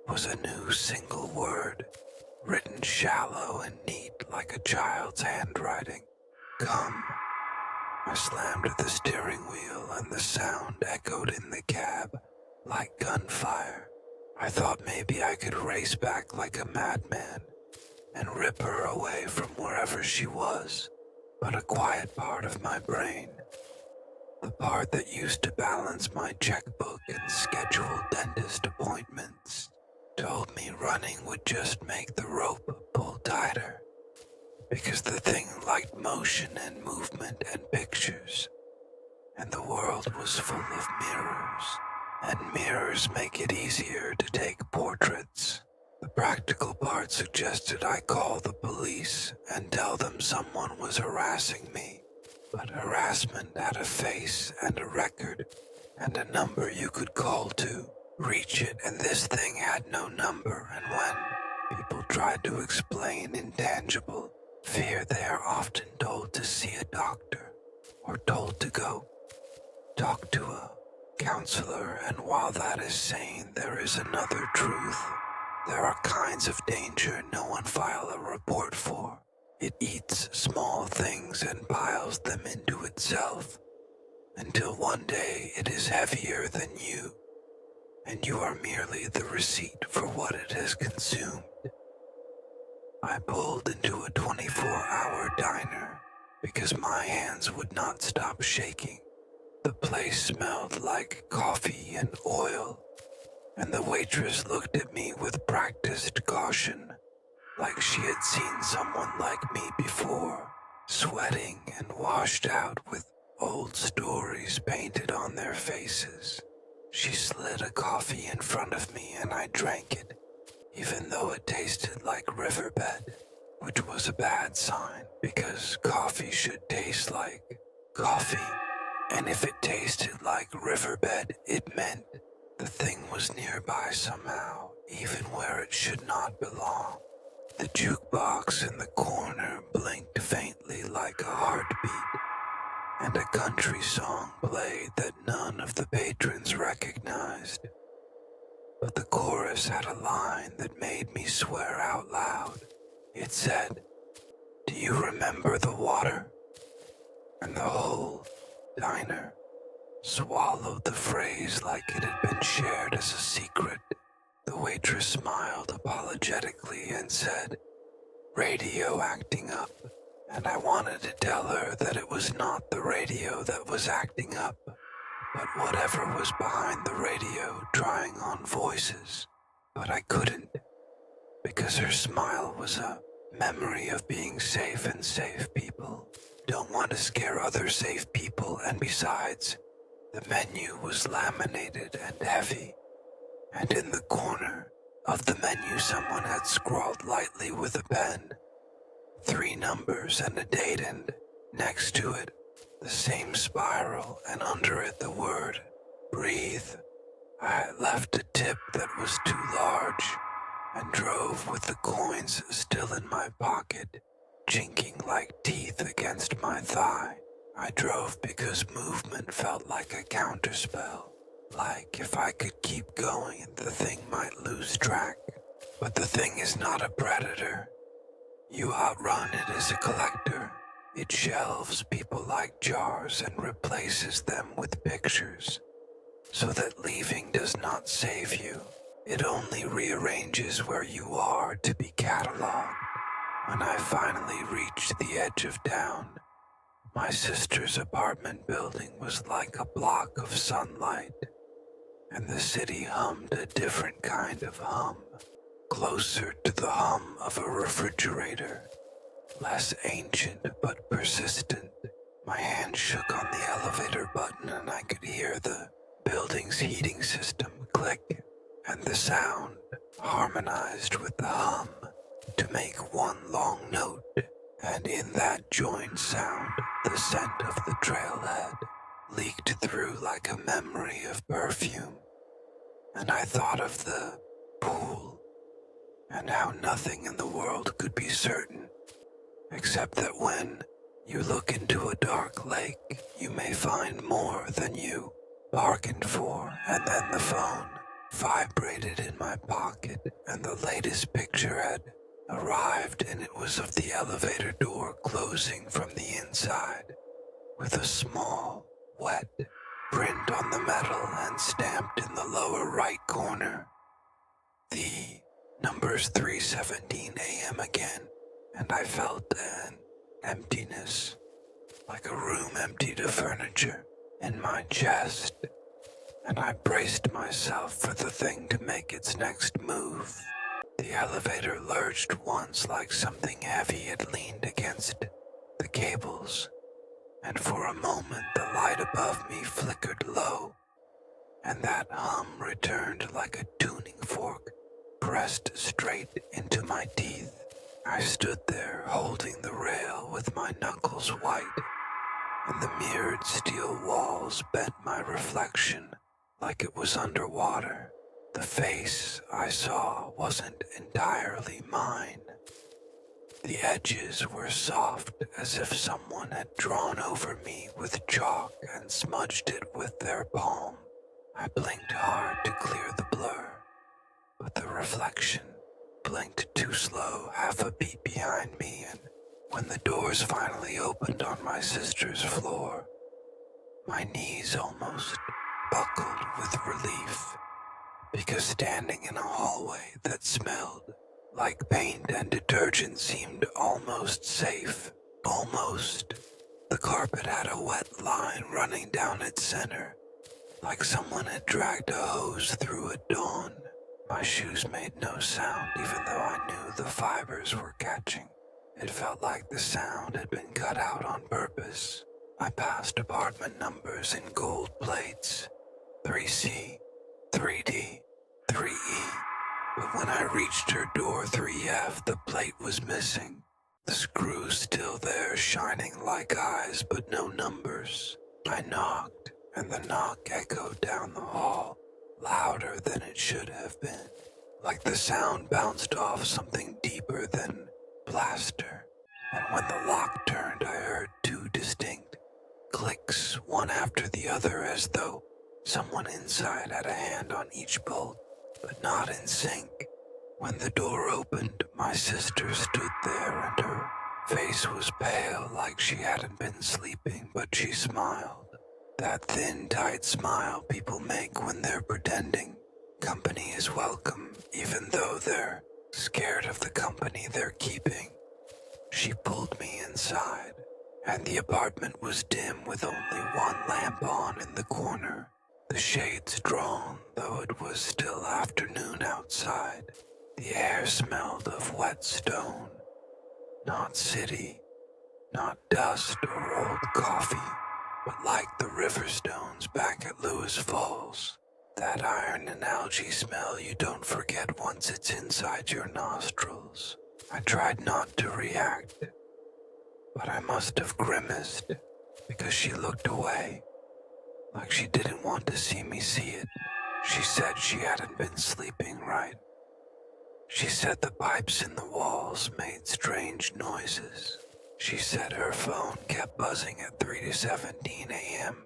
was a new single word, written shallow and neat like a child's handwriting. Come. I slammed the steering wheel and the sound echoed in the cab like gunfire. I thought maybe I could race back like a madman and rip her away from wherever she was. But a quiet part of my brain, the part that used to balance my checkbook and schedule dentist appointments, told me running would just make the rope pull tighter, because the thing liked motion and movement and pictures, and the world was full of mirrors, and mirrors make it easier to take portraits. The practical part suggested I call the police and tell them someone was harassing me, but harassment had a face and a record and a number you could call to reach it, and this thing had no number. And when people tried to explain intangible fear, they are often told to see a doctor or told to go talk to a counselor. And while that is sane, there is another truth. There are kinds of danger no one file a report for. It eats small things and piles them into itself, until one day it is heavier than you, and you are merely the receipt for what it has consumed. I pulled into a 24-hour diner because my hands would not stop shaking. The place smelled like coffee and oil, and the waitress looked at me with practiced caution, like she had seen someone like me before, sweating and washed out with old stories painted on their faces. She slid a coffee in front of me and I drank it, even though it tasted like riverbed, which was a bad sign because coffee should taste like coffee. And if it tasted like riverbed, it meant the thing was nearby somehow, even where it should not belong. The jukebox in the corner blinked faintly like a heartbeat, and a country song played that none of the patrons recognized. But the chorus had a line that made me swear out loud. It said, "Do you remember the water?" And the whole diner swallowed the phrase like it had been shared as a secret. The waitress smiled apologetically and said, "Radio acting up," and I wanted to tell her that it was not the radio that was acting up, but whatever was behind the radio trying on voices. But I couldn't, because her smile was a memory of being safe, and safe people don't want to scare other safe people, and besides, the menu was laminated and heavy, and in the corner of the menu someone had scrawled lightly with a pen 3 numbers and a date, and next to it the same spiral, and under it the word breathe. I left a tip that was too large and drove with the coins still in my pocket, chinking like teeth against my thigh. I drove because movement felt like a counterspell, like if I could keep going the thing might lose track. But the thing is not a predator. You outrun it as a collector. It shelves people like jars and replaces them with pictures, so that leaving does not save you. It only rearranges where you are to be cataloged. When I finally reached the edge of town, my sister's apartment building was like a block of sunlight, and the city hummed a different kind of hum, closer to the hum of a refrigerator, less ancient but persistent. My hand shook on the elevator button and I could hear the building's heating system click, and the sound harmonized with the hum to make one long note. And in that joined sound, the scent of the trailhead leaked through like a memory of perfume. And I thought of the pool, and how nothing in the world could be certain, except that when you look into a dark lake, you may find more than you bargained for. And then the phone vibrated in my pocket, and the latest picture had arrived, and it was of the elevator door closing from the inside, with a small, wet print on the metal and stamped in the lower right corner. The numbers 3:17 a.m. again, and I felt an emptiness, like a room emptied of furniture, in my chest, and I braced myself for the thing to make its next move. The elevator lurched once like something heavy had leaned against the cables, and for a moment the light above me flickered low, and that hum returned like a tuning fork pressed straight into my teeth. I stood there holding the rail with my knuckles white, and the mirrored steel walls bent my reflection like it was underwater. The face I saw wasn't entirely mine. The edges were soft, as if someone had drawn over me with chalk and smudged it with their palm. I blinked hard to clear the blur, but the reflection blinked too slow, half a beat behind me, and when the doors finally opened on my sister's floor, my knees almost buckled with relief, because standing in a hallway that smelled like paint and detergent seemed almost safe. Almost. The carpet had a wet line running down its center, like someone had dragged a hose through a dawn. My shoes made no sound, even though I knew the fibers were catching. It felt like the sound had been cut out on purpose. I passed apartment numbers in gold plates: 3C, 3D, 3E. But when I reached her door, 3F, the plate was missing. The screws still there, shining like eyes, but no numbers. I knocked, and the knock echoed down the hall, louder than it should have been, like the sound bounced off something deeper than plaster. And when the lock turned, I heard two distinct clicks, one after the other, as though someone inside had a hand on each bolt, but not in sync. When the door opened, my sister stood there, and her face was pale, like she hadn't been sleeping, but she smiled. That thin, tight smile people make when they're pretending company is welcome, even though they're scared of the company they're keeping. She pulled me inside, and the apartment was dim with only one lamp on in the corner, the shades drawn, though it was still afternoon outside. The air smelled of wet stone, not city, not dust or old coffee, but like the river stones back at Lewis Falls. That iron and algae smell you don't forget once it's inside your nostrils. I tried not to react, but I must have grimaced, because she looked away, like she didn't want to see me see it. She said she hadn't been sleeping right. She said the pipes in the walls made strange noises. She said her phone kept buzzing at 3:17 a.m.,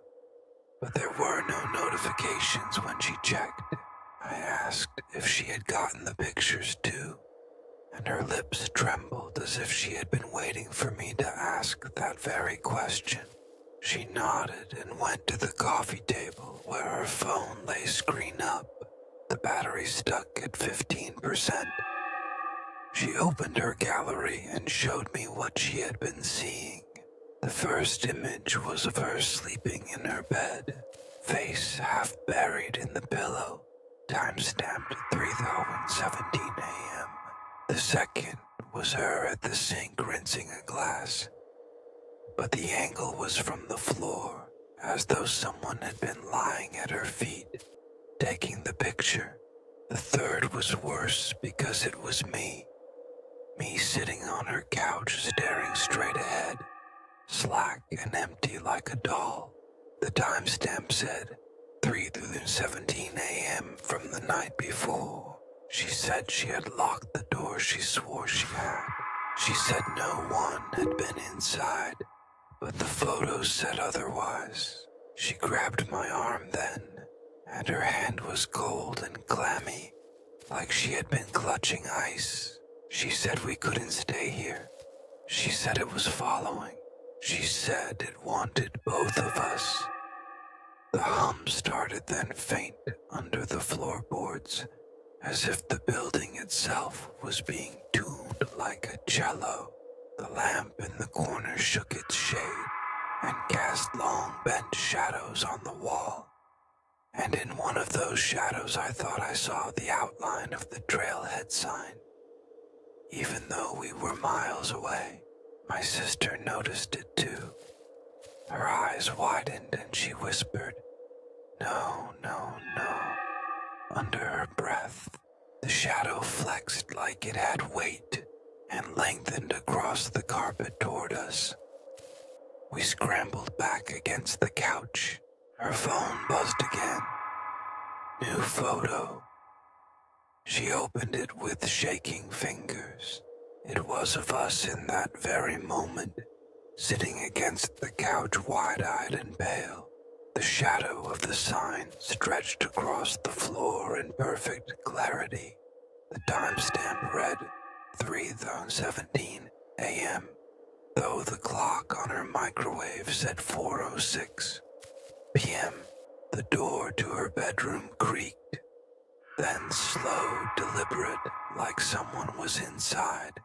but there were no notifications when she checked. I asked if she had gotten the pictures too, and her lips trembled as if she had been waiting for me to ask that very question. She nodded and went to the coffee table where her phone lay screen up, the battery stuck at 15%. She opened her gallery and showed me what she had been seeing. The first image was of her sleeping in her bed, face half buried in the pillow, time-stamped at 3:17 a.m. The second was her at the sink rinsing a glass, but the angle was from the floor, as though someone had been lying at her feet, taking the picture. The third was worse because it was me. Me sitting on her couch staring straight ahead, slack and empty like a doll. The timestamp said 3:17 a.m. from the night before. She said she had locked the door she swore she had. She said no one had been inside, but the photos said otherwise. She grabbed my arm then, and her hand was cold and clammy, like she had been clutching ice. She said we couldn't stay here. She said it was following. She said it wanted both of us. The hum started then faint under the floorboards, as if the building itself was being tuned like a cello. The lamp in the corner shook its shade and cast long bent shadows on the wall. And in one of those shadows I thought I saw the outline of the trailhead sign. Even though we were miles away, my sister noticed it too. Her eyes widened and she whispered, "No, no, no." Under her breath, the shadow flexed like it had weight and lengthened across the carpet toward us. We scrambled back against the couch. Her phone buzzed again. New photo. She opened it with shaking fingers. It was of us in that very moment, sitting against the couch wide-eyed and pale. The shadow of the sign stretched across the floor in perfect clarity. The timestamp read 3:17 a.m., though the clock on her microwave said 4:06 p.m. The door to her bedroom creaked, then slow, deliberate, like someone was inside,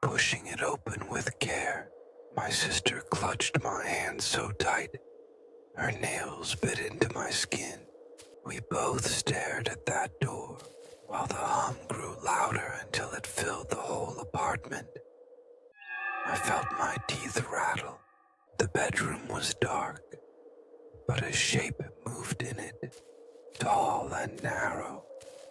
pushing it open with care. My sister clutched my hand so tight, her nails bit into my skin. We both stared at that door, while the hum grew louder until it filled the whole apartment. I felt my teeth rattle. The bedroom was dark, but a shape moved in it, tall and narrow,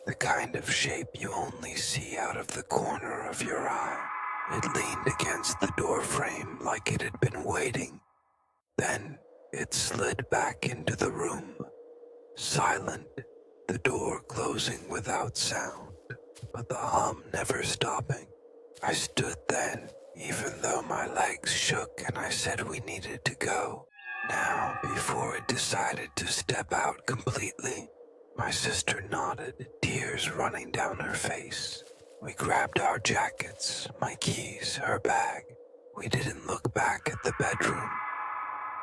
the kind of shape you only see out of the corner of your eye. It leaned against the door frame like it had been waiting. Then it slid back into the room, silent, the door closing without sound, but the hum never stopping. I stood then, even though my legs shook and I said we needed to go. Now, before it decided to step out completely, my sister nodded, tears running down her face. We grabbed our jackets, my keys, her bag. We didn't look back at the bedroom.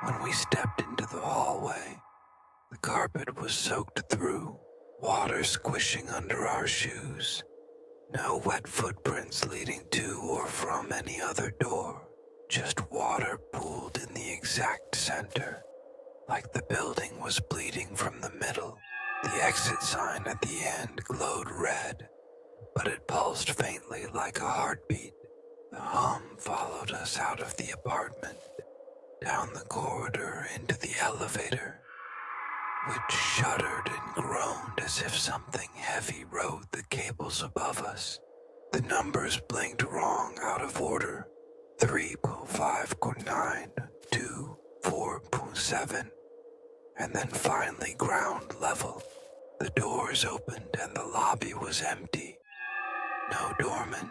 When we stepped into the hallway, the carpet was soaked through, water squishing under our shoes. No wet footprints leading to or from any other door, just water pooled in the exact center, like the building was bleeding from the middle. The exit sign at the end glowed red, but it pulsed faintly like a heartbeat. The hum followed us out of the apartment, down the corridor into the elevator, which shuddered and groaned as if something heavy rode the cables above us. The numbers blinked wrong, out of order. 3.5.9, 2.4.7, and then finally ground level. The doors opened and the lobby was empty. No doorman,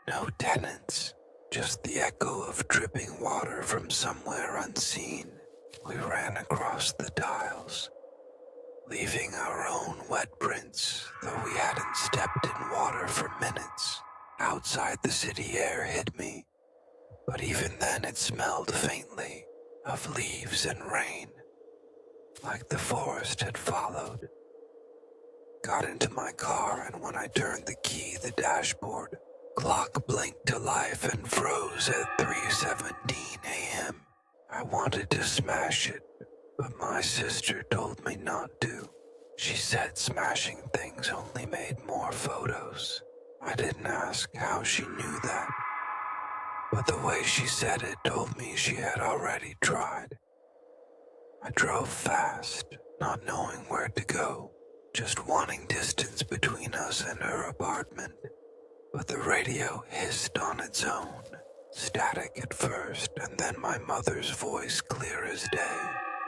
no tenants, just the echo of dripping water from somewhere unseen. We ran across the tiles, leaving our own wet prints, though we hadn't stepped in water for minutes. Outside, the city air hit me, but even then it smelled faintly of leaves and rain, like the forest had followed. Got into my car, and when I turned the key, the dashboard clock blinked to life and froze at 3:17 a.m. I wanted to smash it, but my sister told me not to. She said smashing things only made more photos. I didn't ask how she knew that, but the way she said it told me she had already tried. I drove fast, not knowing where to go, just wanting distance between us and her apartment. But the radio hissed on its own, static at first, and then my mother's voice clear as day,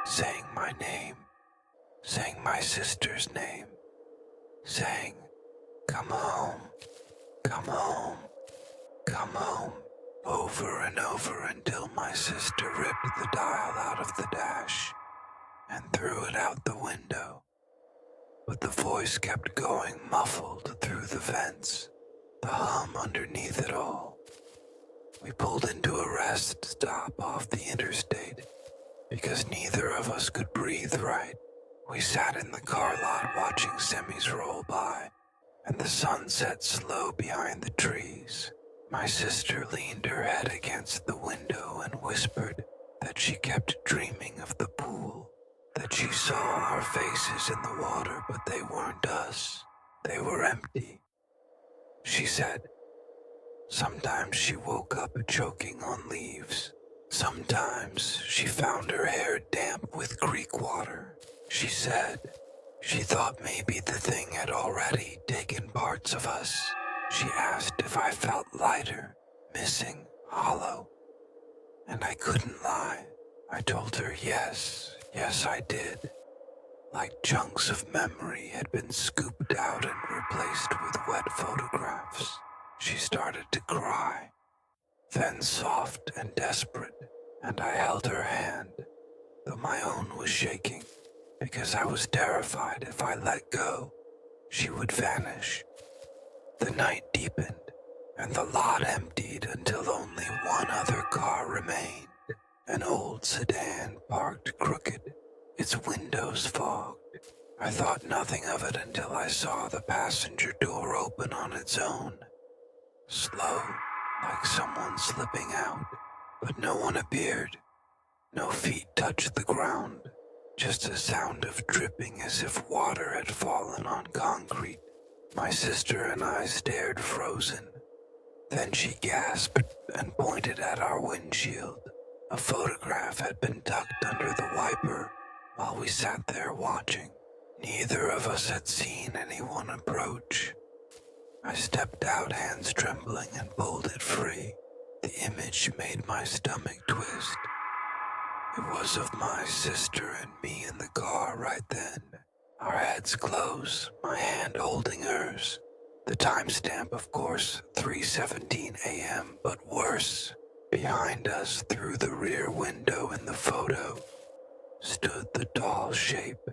saying my name, saying my sister's name, saying, "Come home, come home, come home," over and over until my sister ripped the dial out of the dash and threw it out the window. But the voice kept going muffled through the vents, the hum underneath it all. We pulled into a rest stop off the interstate because neither of us could breathe right. We sat in the car lot watching semis roll by, and the sun set slow behind the trees. My sister leaned her head against the window and whispered that she kept dreaming of the pool, that she saw our faces in the water, but they weren't us. They were empty. She said, sometimes she woke up choking on leaves. Sometimes she found her hair damp with creek water. She said she thought maybe the thing had already taken parts of us. She asked if I felt lighter, missing, hollow. And I couldn't lie. I told her yes I did. Like chunks of memory had been scooped out and replaced with wet photographs. She started to cry, then soft and desperate, and I held her hand, though my own was shaking, because I was terrified if I let go, she would vanish. The night deepened, and the lot emptied until only one other car remained, an old sedan parked crooked, its windows fogged. I thought nothing of it until I saw the passenger door open on its own, slow, like someone slipping out, but no one appeared. No feet touched the ground, just a sound of dripping as if water had fallen on concrete. My sister and I stared frozen. Then she gasped and pointed at our windshield. A photograph had been tucked under the wiper while we sat there watching. Neither of us had seen anyone approach. I stepped out, hands trembling, and pulled it free. The image made my stomach twist. It was of my sister and me in the car right then. Our heads close, my hand holding hers. The timestamp, of course, 3:17 a.m., but worse. Behind us, through the rear window in the photo, stood the tall shape,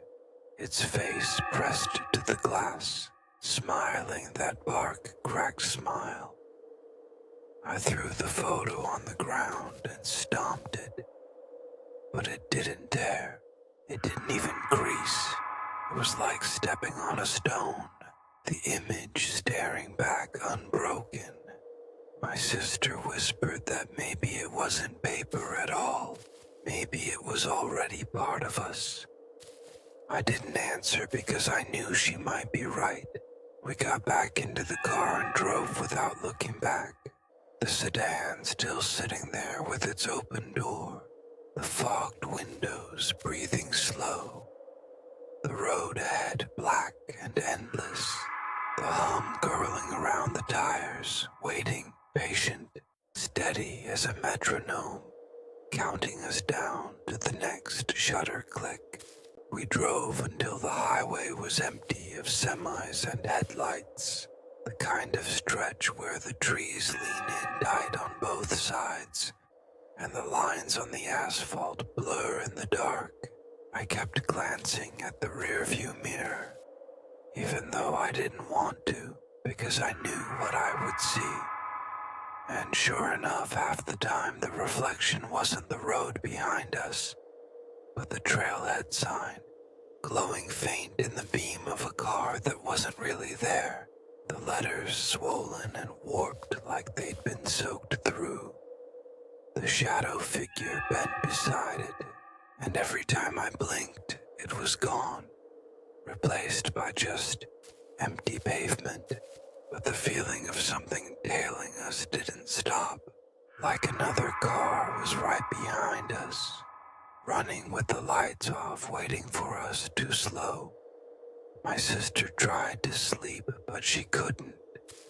its face pressed to the glass, smiling that bark cracked smile. I threw the photo on the ground and stomped it, but it didn't dare. It didn't even crease. It was like stepping on a stone, the image staring back unbroken. My sister whispered that maybe it wasn't paper at all. Maybe it was already part of us. I didn't answer because I knew she might be right. We got back into the car and drove without looking back. The sedan still sitting there with its open door, the fogged windows breathing slow. The road ahead black and endless, the hum gurgling around the tires, waiting, patient, steady as a metronome, counting us down to the next shutter click. We drove until the highway was empty of semis and headlights, the kind of stretch where the trees lean in tight on both sides, and the lines on the asphalt blur in the dark. I kept glancing at the rearview mirror, even though I didn't want to, because I knew what I would see. And sure enough, half the time the reflection wasn't the road behind us, but the trailhead sign, glowing faint in the beam of a car that wasn't really there, the letters swollen and warped like they'd been soaked through. The shadow figure bent beside it, and every time I blinked, it was gone, replaced by just empty pavement. But the feeling of something tailing us didn't stop. like another car was right behind us, running with the lights off, waiting for us to slow. My sister tried to sleep, but she couldn't.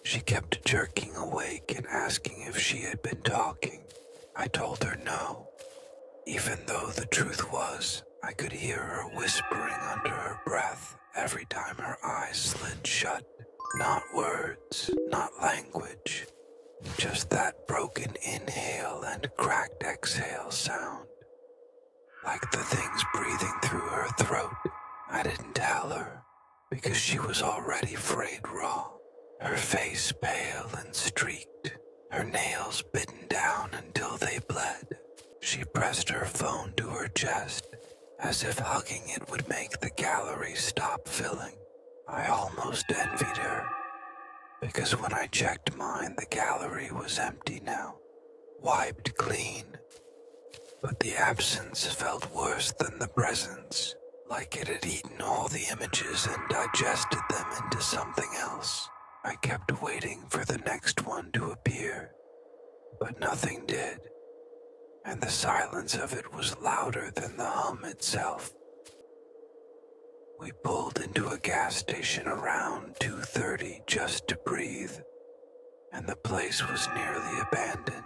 She kept jerking awake and asking if she had been talking. I told her no, even though the truth was I could hear her whispering under her breath every time her eyes slid shut. Not words, not language, just that broken inhale and cracked exhale sound. Like the things breathing through her throat. I didn't tell her, because she was already frayed raw. Her face pale and streaked, her nails bitten down until they bled. She pressed her phone to her chest, as if hugging it would make the gallery stop filling. I almost envied her, because when I checked mine, the gallery was empty now, wiped clean. But the absence felt worse than the presence, like it had eaten all the images and digested them into something else. I kept waiting for the next one to appear, but nothing did, and the silence of it was louder than the hum itself. We pulled into a gas station around 2:30 just to breathe, and the place was nearly abandoned.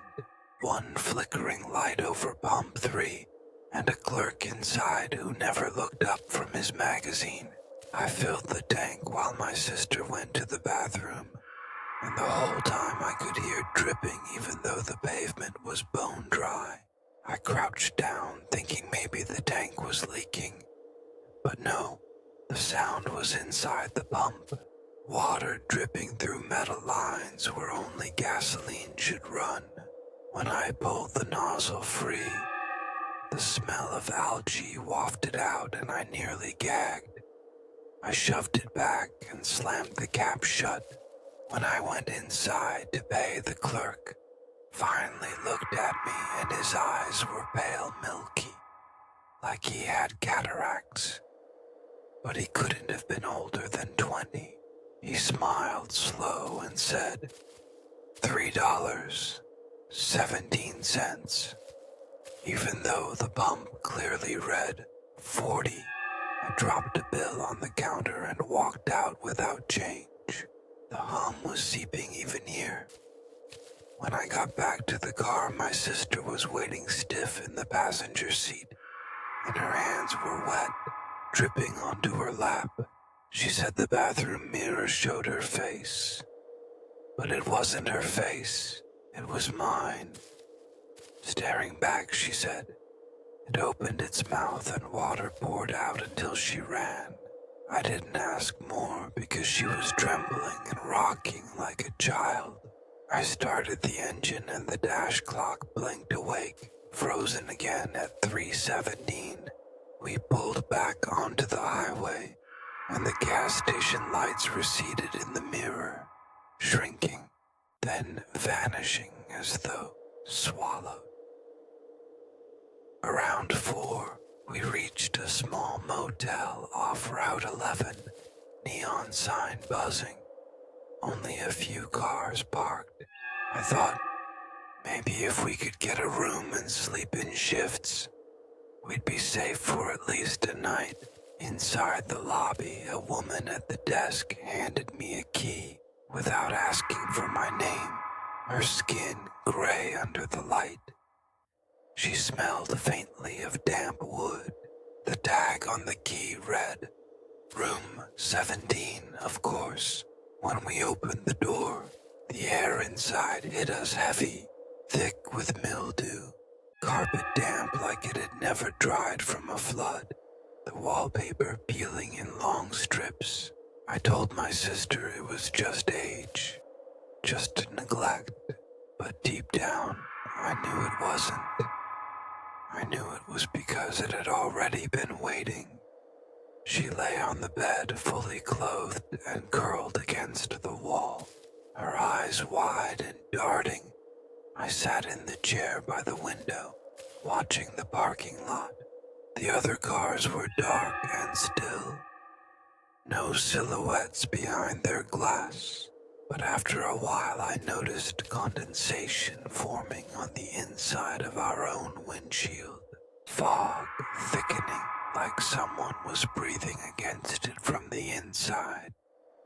One flickering light over pump 3, and a clerk inside who never looked up from his magazine. I filled the tank while my sister went to the bathroom, and the whole time I could hear dripping even though the pavement was bone dry. I crouched down thinking maybe the tank was leaking, but no, the sound was inside the pump. Water dripping through metal lines where only gasoline should run. When I pulled the nozzle free, the smell of algae wafted out and I nearly gagged. I shoved it back and slammed the cap shut. When I went inside to pay, the clerk finally looked at me and his eyes were pale milky, like he had cataracts. But he couldn't have been older than 20. He smiled slow and said, $3.17. Even though the pump clearly read 40, I dropped a bill on the counter and walked out without change. The hum was seeping even here. When I got back to the car, my sister was waiting stiff in the passenger seat, and her hands were wet, dripping onto her lap. She said the bathroom mirror showed her face. But it wasn't her face, it was mine. Staring back, she said. It opened its mouth and water poured out until she ran. I didn't ask more because she was trembling and rocking like a child. I started the engine and the dash clock blinked awake, frozen again at 3:17. We pulled back onto the highway, and the gas station lights receded in the mirror, shrinking, then vanishing as though swallowed. Around 4, we reached a small motel off Route 11, neon sign buzzing. Only a few cars parked. I thought, maybe if we could get a room and sleep in shifts, we'd be safe for at least a night. Inside the lobby, a woman at the desk handed me a key without asking for my name, her skin gray under the light. She smelled faintly of damp wood. The tag on the key read, Room 17, of course. When we opened the door, the air inside hit us heavy, thick with mildew, carpet damp like it had never dried from a flood, the wallpaper peeling in long strips. I told my sister it was just age, just neglect, but deep down, I knew it wasn't. I knew it was because it had already been waiting. She lay on the bed, fully clothed and curled against the wall, her eyes wide and darting. I sat in the chair by the window, watching the parking lot. The other cars were dark and still. No silhouettes behind their glass. But after a while I noticed condensation forming on the inside of our own windshield. Fog thickening like someone was breathing against it from the inside.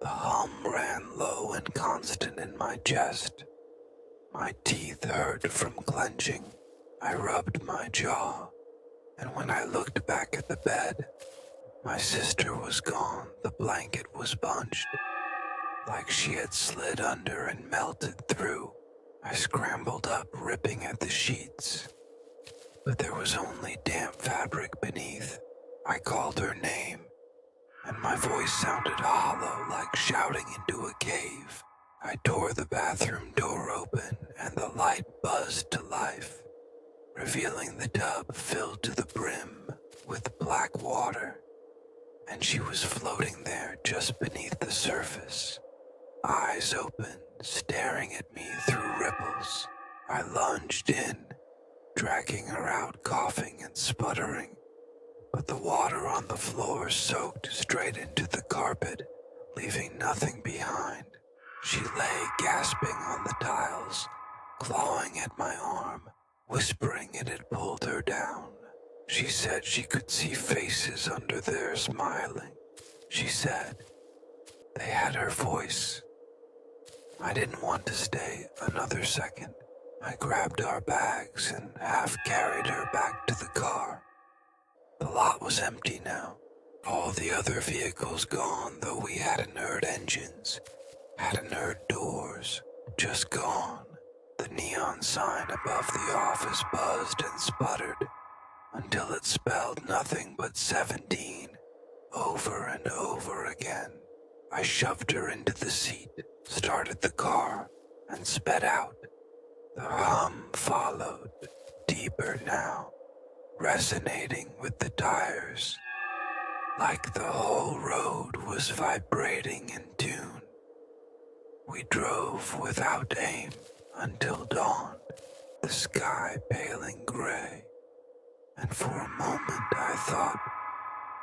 The hum ran low and constant in my chest. My teeth hurt from clenching. I rubbed my jaw, and when I looked back at the bed, my sister was gone. The blanket was bunched, like she had slid under and melted through. I scrambled up, ripping at the sheets, but there was only damp fabric beneath. I called her name, and my voice sounded hollow, like shouting into a cave. I tore the bathroom door open, and the light buzzed to life, revealing the tub filled to the brim with black water, and she was floating there just beneath the surface, eyes open, staring at me through ripples. I lunged in, dragging her out, coughing and sputtering, but the water on the floor soaked straight into the carpet, leaving nothing behind. She lay gasping on the tiles, clawing at my arm, whispering it had pulled her down. She said she could see faces under there smiling. She said they had her voice. I didn't want to stay another second. I grabbed our bags and half carried her back to the car. The lot was empty now. All the other vehicles gone, though we hadn't heard engines, hadn't heard doors, just gone. The neon sign above the office buzzed and sputtered until it spelled nothing but 17 over and over again. I shoved her into the seat, started the car, and sped out. The hum followed, deeper now, resonating with the tires, like the whole road was vibrating in tune. We drove without aim until dawn, the sky paling gray, and for a moment I thought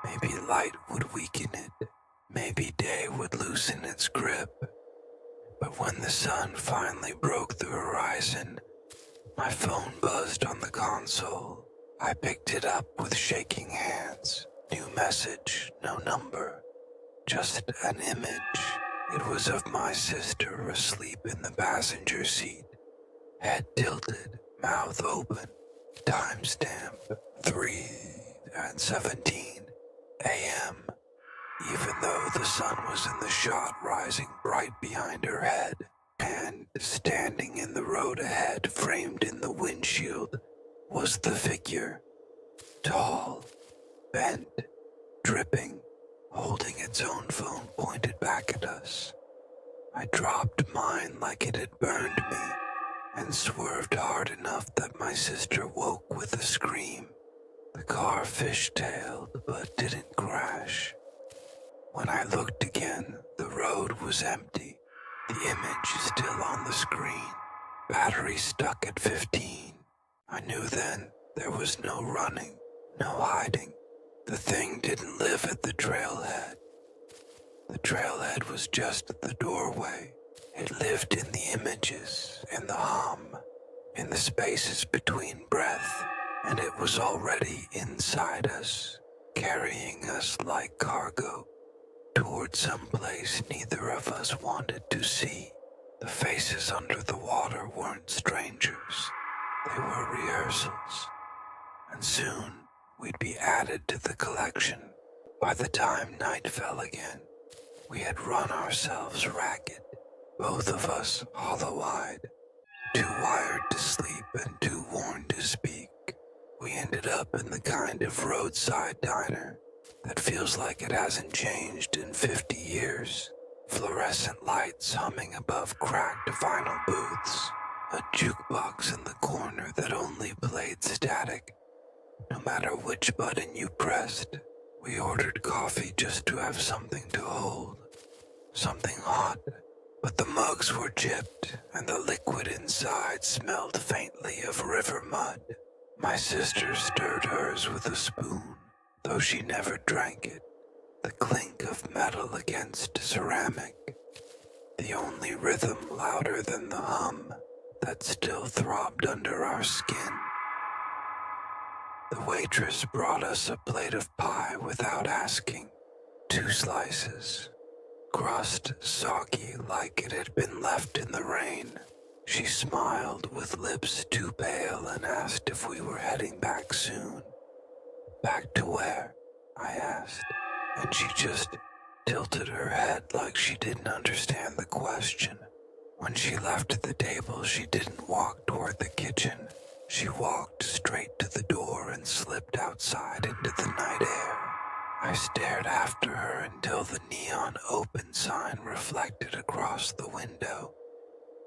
maybe light would weaken it, maybe day would loosen its grip. But when the sun finally broke the horizon, my phone buzzed on the console. I picked it up with shaking hands. New message, no number, just an image. It was of my sister asleep in the passenger seat, head tilted, mouth open. Timestamp 3:17 a.m. Even though the sun was in the shot rising bright behind her head, and standing in the road ahead framed in the windshield was the figure, tall, bent, dripping, holding its own phone pointed back at us. I dropped mine like it had burned me and swerved hard enough that my sister woke with a scream. The car fishtailed but didn't crash. When I looked again, the road was empty. The image is still on the screen. Battery stuck at 15. I knew then there was no running, no hiding. The thing didn't live at the trailhead. The trailhead was just the doorway. It lived in the images, in the hum, in the spaces between breath, and it was already inside us, carrying us like cargo toward some place neither of us wanted to see. The faces under the water weren't strangers. They were rehearsals, and soon we'd be added to the collection. By the time night fell again, we had run ourselves ragged, both of us hollow-eyed, too wired to sleep and too worn to speak. We ended up in the kind of roadside diner that feels like it hasn't changed in 50 years. Fluorescent lights humming above cracked vinyl booths, a jukebox in the corner that only played static, no matter which button you pressed. We ordered coffee just to have something to hold, something hot, but the mugs were chipped and the liquid inside smelled faintly of river mud. My sister stirred hers with a spoon, though she never drank it. The clink of metal against ceramic, the only rhythm louder than the hum that still throbbed under our skin. The waitress brought us a plate of pie without asking. 2 slices, crust soggy like it had been left in the rain. She smiled with lips too pale and asked if we were heading back soon. Back to where? I asked, and she just tilted her head like she didn't understand the question. When she left the table, she didn't walk toward the kitchen. She walked straight to the door and slipped outside into the night air. I stared after her until the neon open sign reflected across the window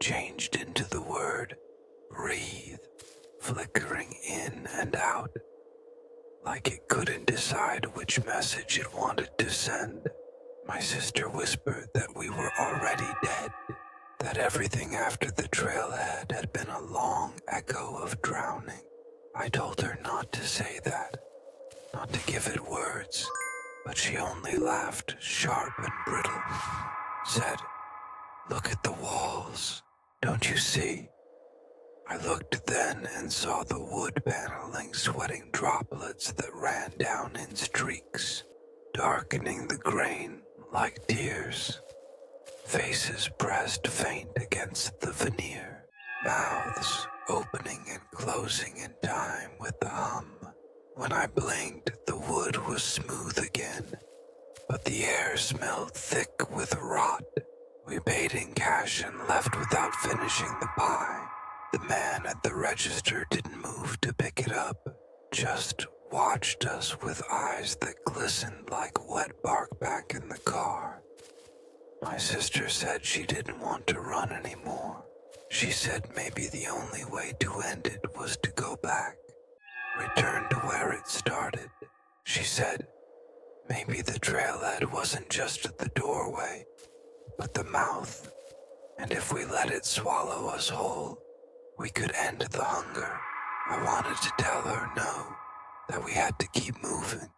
changed into the word breathe, flickering in and out, like it couldn't decide which message it wanted to send. My sister whispered that we were already dead, that everything after the trailhead had been a long echo of drowning. I told her not to say that, not to give it words, but she only laughed, sharp and brittle, said, "Look at the walls, don't you see?" I looked then and saw the wood paneling sweating droplets that ran down in streaks, darkening the grain like tears. Faces pressed faint against the veneer, mouths opening and closing in time with the hum. When I blinked, the wood was smooth again, but the air smelled thick with rot. We paid in cash and left without finishing the pie. The man at the register didn't move to pick it up, just watched us with eyes that glistened like wet bark back in the car. My sister said she didn't want to run anymore. She said maybe the only way to end it was to go back, return to where it started. She said maybe the trailhead wasn't just the doorway, but the mouth, and if we let it swallow us whole, we could end the hunger. I wanted to tell her no, that we had to keep moving,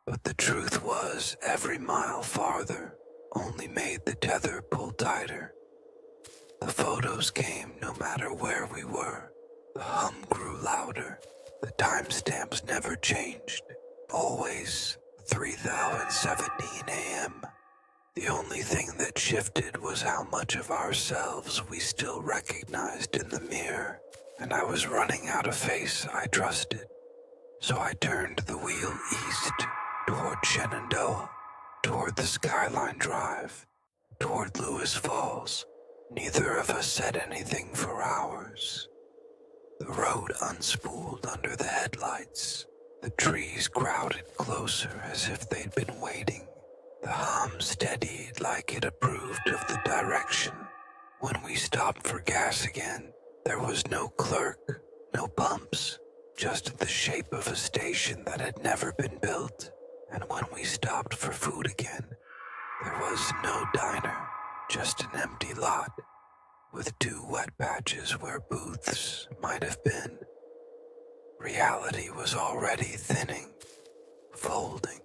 but the truth was every mile farther only made the tether pull tighter. The photos came no matter where we were. The hum grew louder. The timestamps never changed. Always 3017 a.m. The only thing that shifted was how much of ourselves we still recognized in the mirror, and I was running out of face I trusted. So I turned the wheel east, toward Shenandoah, toward the Skyline Drive, toward Lewis Falls. Neither of us said anything for hours. The road unspooled under the headlights. The trees crowded closer as if they'd been waiting. The hum steadied like it approved of the direction. When we stopped for gas again, there was no clerk, no pumps, just the shape of a station that had never been built. And when we stopped for food again, there was no diner, just an empty lot, with 2 wet patches where booths might have been. Reality was already thinning, folding,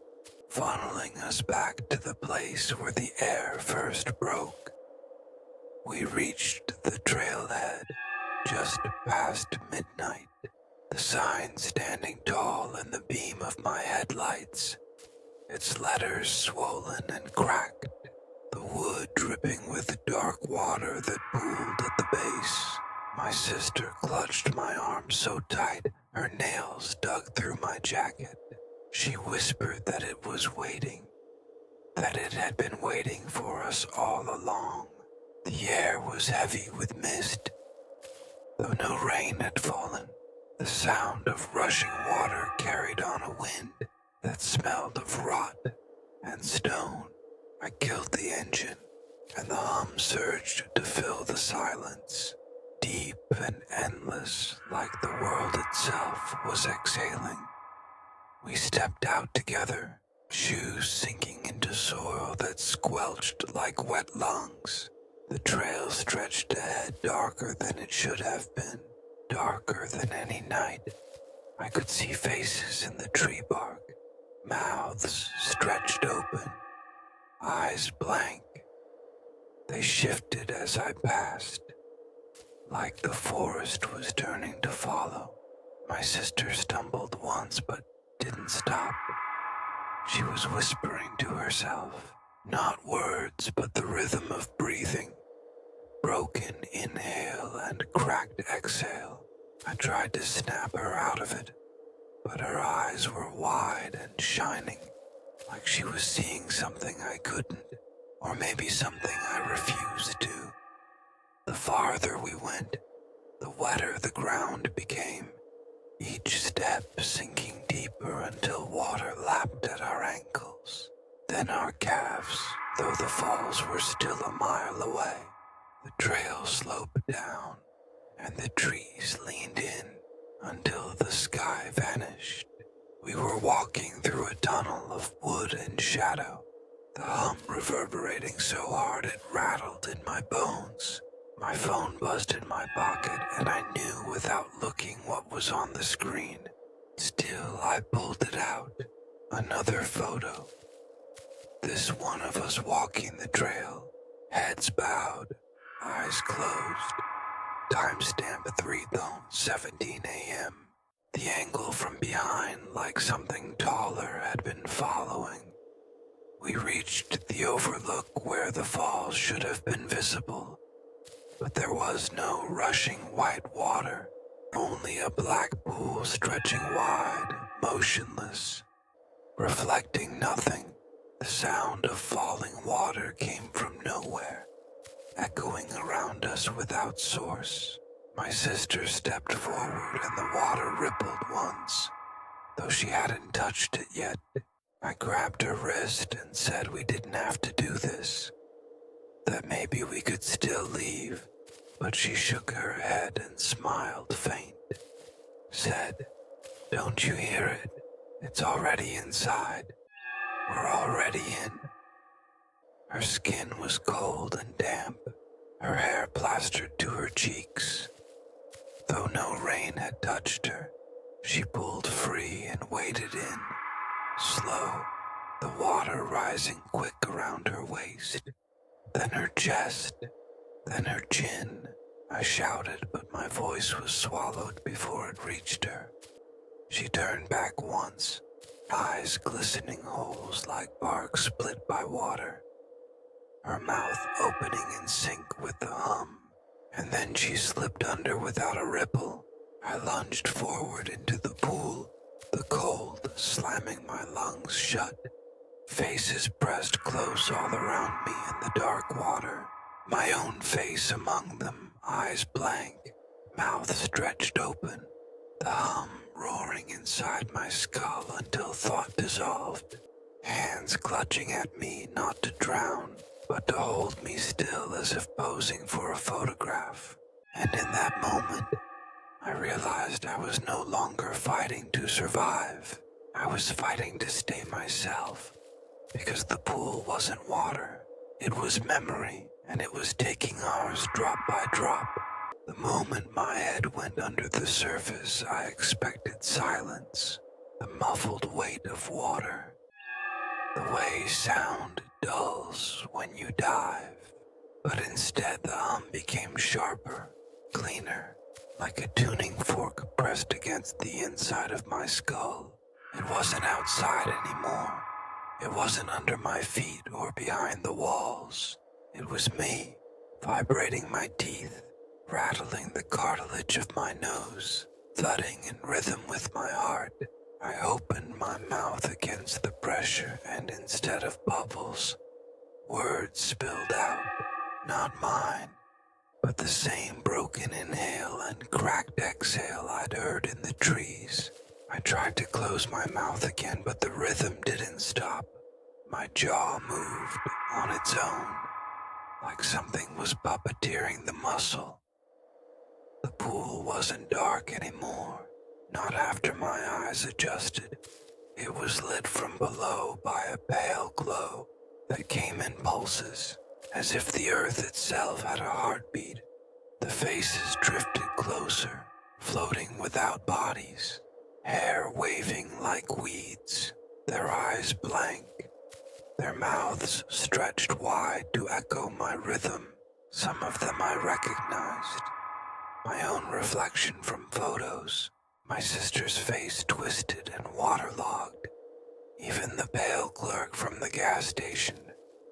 funneling us back to the place where the air first broke. We reached the trailhead just past midnight, the sign standing tall in the beam of my headlights, its letters swollen and cracked, the wood dripping with dark water that pooled at the base. My sister clutched my arm so tight her nails dug through my jacket. She whispered that it was waiting, that it had been waiting for us all along. The air was heavy with mist. Though no rain had fallen, the sound of rushing water carried on a wind that smelled of rot and stone. I killed the engine, and the hum surged to fill the silence, deep and endless, like the world itself was exhaling. We stepped out together, shoes sinking into soil that squelched like wet lungs. The trail stretched ahead darker than it should have been, darker than any night. I could see faces in the tree bark, mouths stretched open, eyes blank. They shifted as I passed, like the forest was turning to follow. My sister stumbled once but didn't stop. She was whispering to herself, not words but the rhythm of breathing. Broken inhale and cracked exhale. I tried to snap her out of it, but her eyes were wide and shining, like she was seeing something I couldn't, or maybe something I refused to. The farther we went, the wetter the ground became, each step sinking deeper until water lapped at our ankles, then our calves, though the falls were still a mile away. The trail sloped down, and the trees leaned in until the sky vanished. We were walking through a tunnel of wood and shadow, the hum reverberating so hard it rattled in my bones. My phone buzzed in my pocket, and I knew without looking what was on the screen. Still, I pulled it out. Another photo. This one of us walking the trail, heads bowed, eyes closed. Timestamp 3:17 a.m. The angle from behind, like something taller had been following. We reached the overlook where the falls should have been visible, but there was no rushing white water, only a black pool stretching wide, motionless, reflecting nothing. The sound of falling water came from nowhere, echoing around us without source. My sister stepped forward and the water rippled once, though she hadn't touched it yet. I grabbed her wrist and said we didn't have to do this, that maybe we could still leave, but she shook her head and smiled faint. Said, "Don't you hear it? It's already inside. We're already in." Her skin was cold and damp, her hair plastered to her cheeks. Though no rain had touched her, she pulled free and waded in, slow, the water rising quick around her waist, then her chest, then her chin. I shouted, but my voice was swallowed before it reached her. She turned back once, eyes glistening holes like bark split by water, her mouth opening in sync with the hum, and then she slipped under without a ripple. I lunged forward into the pool, the cold slamming my lungs shut, faces pressed close all around me in the dark water, my own face among them, eyes blank, mouth stretched open, the hum roaring inside my skull until thought dissolved, hands clutching at me not to drown, but to hold me still as if posing for a photograph. And in that moment, I realized I was no longer fighting to survive. I was fighting to stay myself, because the pool wasn't water. It was memory, and it was taking ours drop by drop. The moment my head went under the surface, I expected silence, the muffled weight of water, the way sound dulls when you dive. But instead the hum became sharper, cleaner, like a tuning fork pressed against the inside of my skull. It wasn't outside anymore. It wasn't under my feet or behind the walls. It was me, vibrating my teeth, rattling the cartilage of my nose, thudding in rhythm with my heart. I opened my mouth against the pressure, and instead of bubbles, words spilled out, not mine, but the same broken inhale and cracked exhale I'd heard in the trees. I tried to close my mouth again, but the rhythm didn't stop. My jaw moved on its own, like something was puppeteering the muscle. The pool wasn't dark anymore, not after my eyes adjusted. It was lit from below by a pale glow that came in pulses, as if the earth itself had a heartbeat. The faces drifted closer, floating without bodies, hair waving like weeds, their eyes blank. their mouths stretched wide to echo my rhythm. Some of them I recognized. My own reflection from photos, my sister's face twisted and waterlogged, even the pale clerk from the gas station,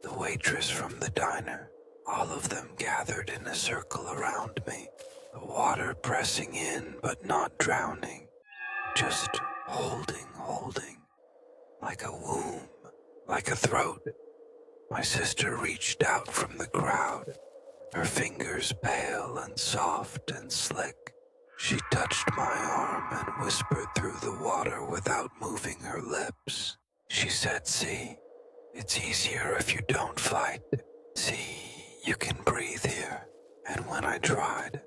the waitress from the diner, all of them gathered in a circle around me, the water pressing in but not drowning, just holding, like a womb, like a throat. My sister reached out from the crowd, her fingers pale and soft and slick. She touched my arm and whispered through the water without moving her lips. She said, "See, it's easier if you don't fight. See, you can breathe here." And when I tried,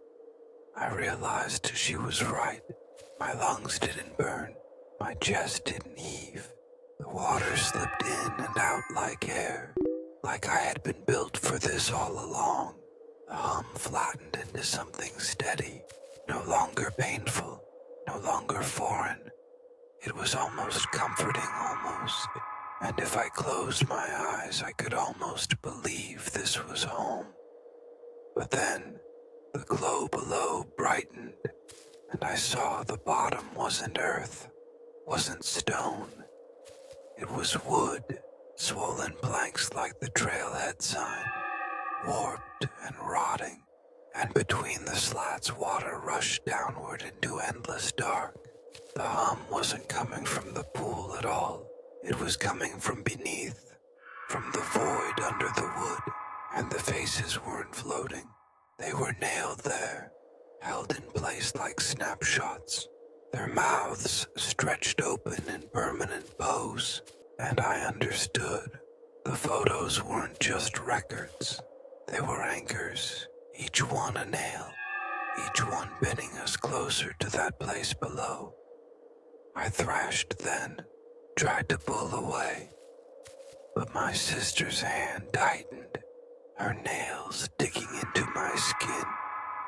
I realized she was right. My lungs didn't burn. My chest didn't heave. The water slipped in and out like air, like I had been built for this all along. The hum flattened into something steady, no longer painful, no longer foreign. It was almost comforting, and if I closed my eyes, I could almost believe this was home. But then, the glow below brightened, and I saw the bottom wasn't earth, wasn't stone. It was wood, swollen planks like the trailhead sign, warped and rotting, and between the slats water rushed downward into endless dark. The hum wasn't coming from the pool at all. It was coming from beneath, from the void under the wood, and the faces weren't floating. They were nailed there, held in place like snapshots, their mouths stretched open in permanent pose, and I understood. The photos weren't just records. They were anchors, each one a nail, each one pinning us closer to that place below. I thrashed then, tried to pull away, but my sister's hand tightened, her nails digging into my skin,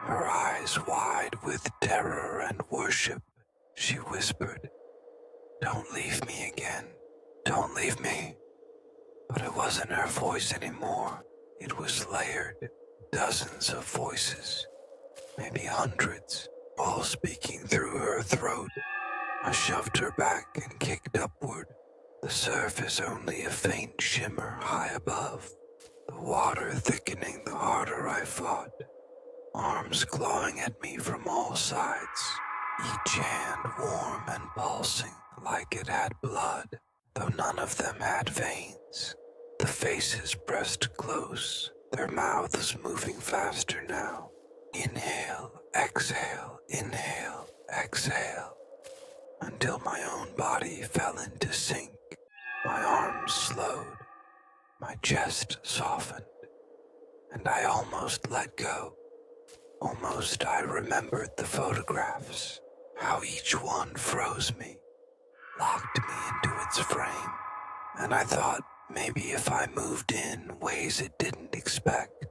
her eyes wide with terror and worship. She whispered, "Don't leave me again, don't leave me." But it wasn't her voice anymore. It was layered, dozens of voices, maybe hundreds, all speaking through her throat. I shoved her back and kicked upward, the surface only a faint shimmer high above, the water thickening the harder I fought, arms clawing at me from all sides, each hand warm and pulsing like it had blood, though none of them had veins. The faces pressed close, their mouths moving faster now. Inhale, exhale, inhale, exhale, until my own body fell into sync. My arms slowed, my chest softened, and I almost let go. Almost I remembered the photographs, how each one froze me, locked me into its frame, and I thought maybe if I moved in ways it didn't expect,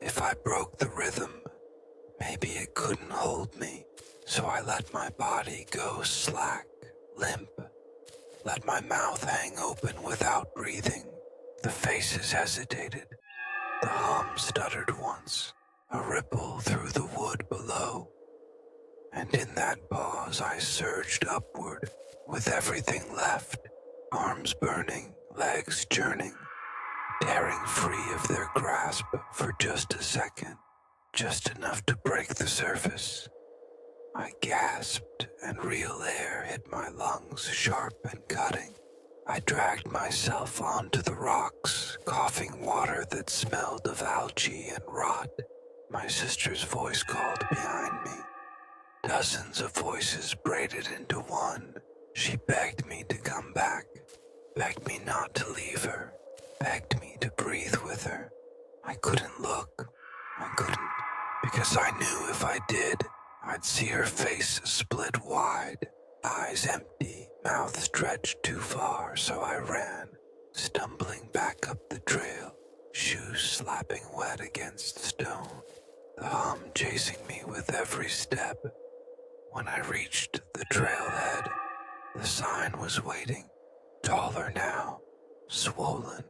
if I broke the rhythm, maybe it couldn't hold me. So I let my body go slack, limp, let my mouth hang open without breathing. The faces hesitated. The hum stuttered once, a ripple through the wood below. And in that pause I surged upward, with everything left, arms burning, legs churning, tearing free of their grasp for just a second, just enough to break the surface. I gasped, and real air hit my lungs, sharp and cutting. I dragged myself onto the rocks, coughing water that smelled of algae and rot. My sister's voice called behind me. Dozens of voices braided into one. She begged me to come back, begged me not to leave her, begged me to breathe with her. I couldn't look. I couldn't, because I knew if I did, I'd see her face split wide, eyes empty, mouth stretched too far, so I ran, stumbling back up the trail, shoes slapping wet against stone, the hum chasing me with every step. When I reached the trailhead, the sign was waiting, taller now, swollen,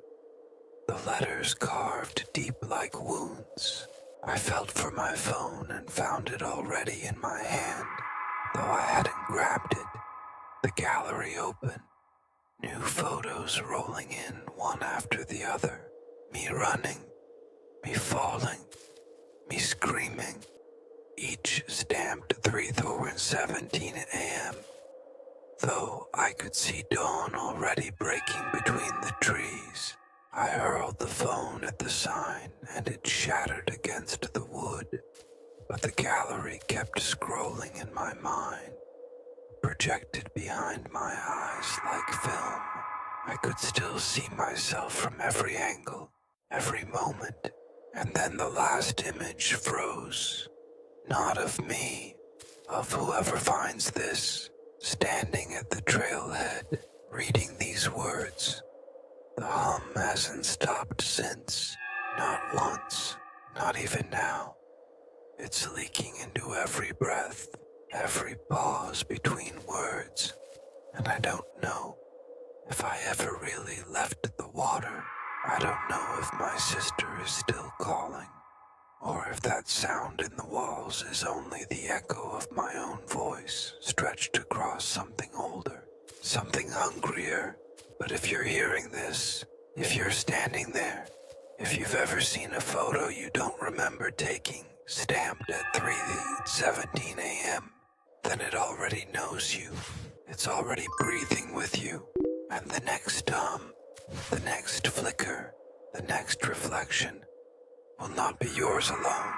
the letters carved deep like wounds. I felt for my phone and found it already in my hand, though I hadn't grabbed it. The gallery open, new photos rolling in one after the other. Me running, me falling, me screaming, each stamped 3:17 a.m. Though I could see dawn already breaking between the trees, I hurled the phone at the sign and it shattered against the wood. But the gallery kept scrolling in my mind, projected behind my eyes like film. I could still see myself from every angle, every moment. And then the last image froze. Not of me, of whoever finds this, standing at the trailhead, reading these words. The hum hasn't stopped since, not once, not even now. It's leaking into every breath, every pause between words, and I don't know if I ever really left the water. I don't know if my sister is still calling, or if that sound in the walls is only the echo of my own voice stretched across something older, something hungrier. But if you're hearing this, if you're standing there, if you've ever seen a photo you don't remember taking, stamped at 3:17 a.m., then it already knows you. It's already breathing with you. And the next hum, the next flicker, the next reflection will not be yours alone.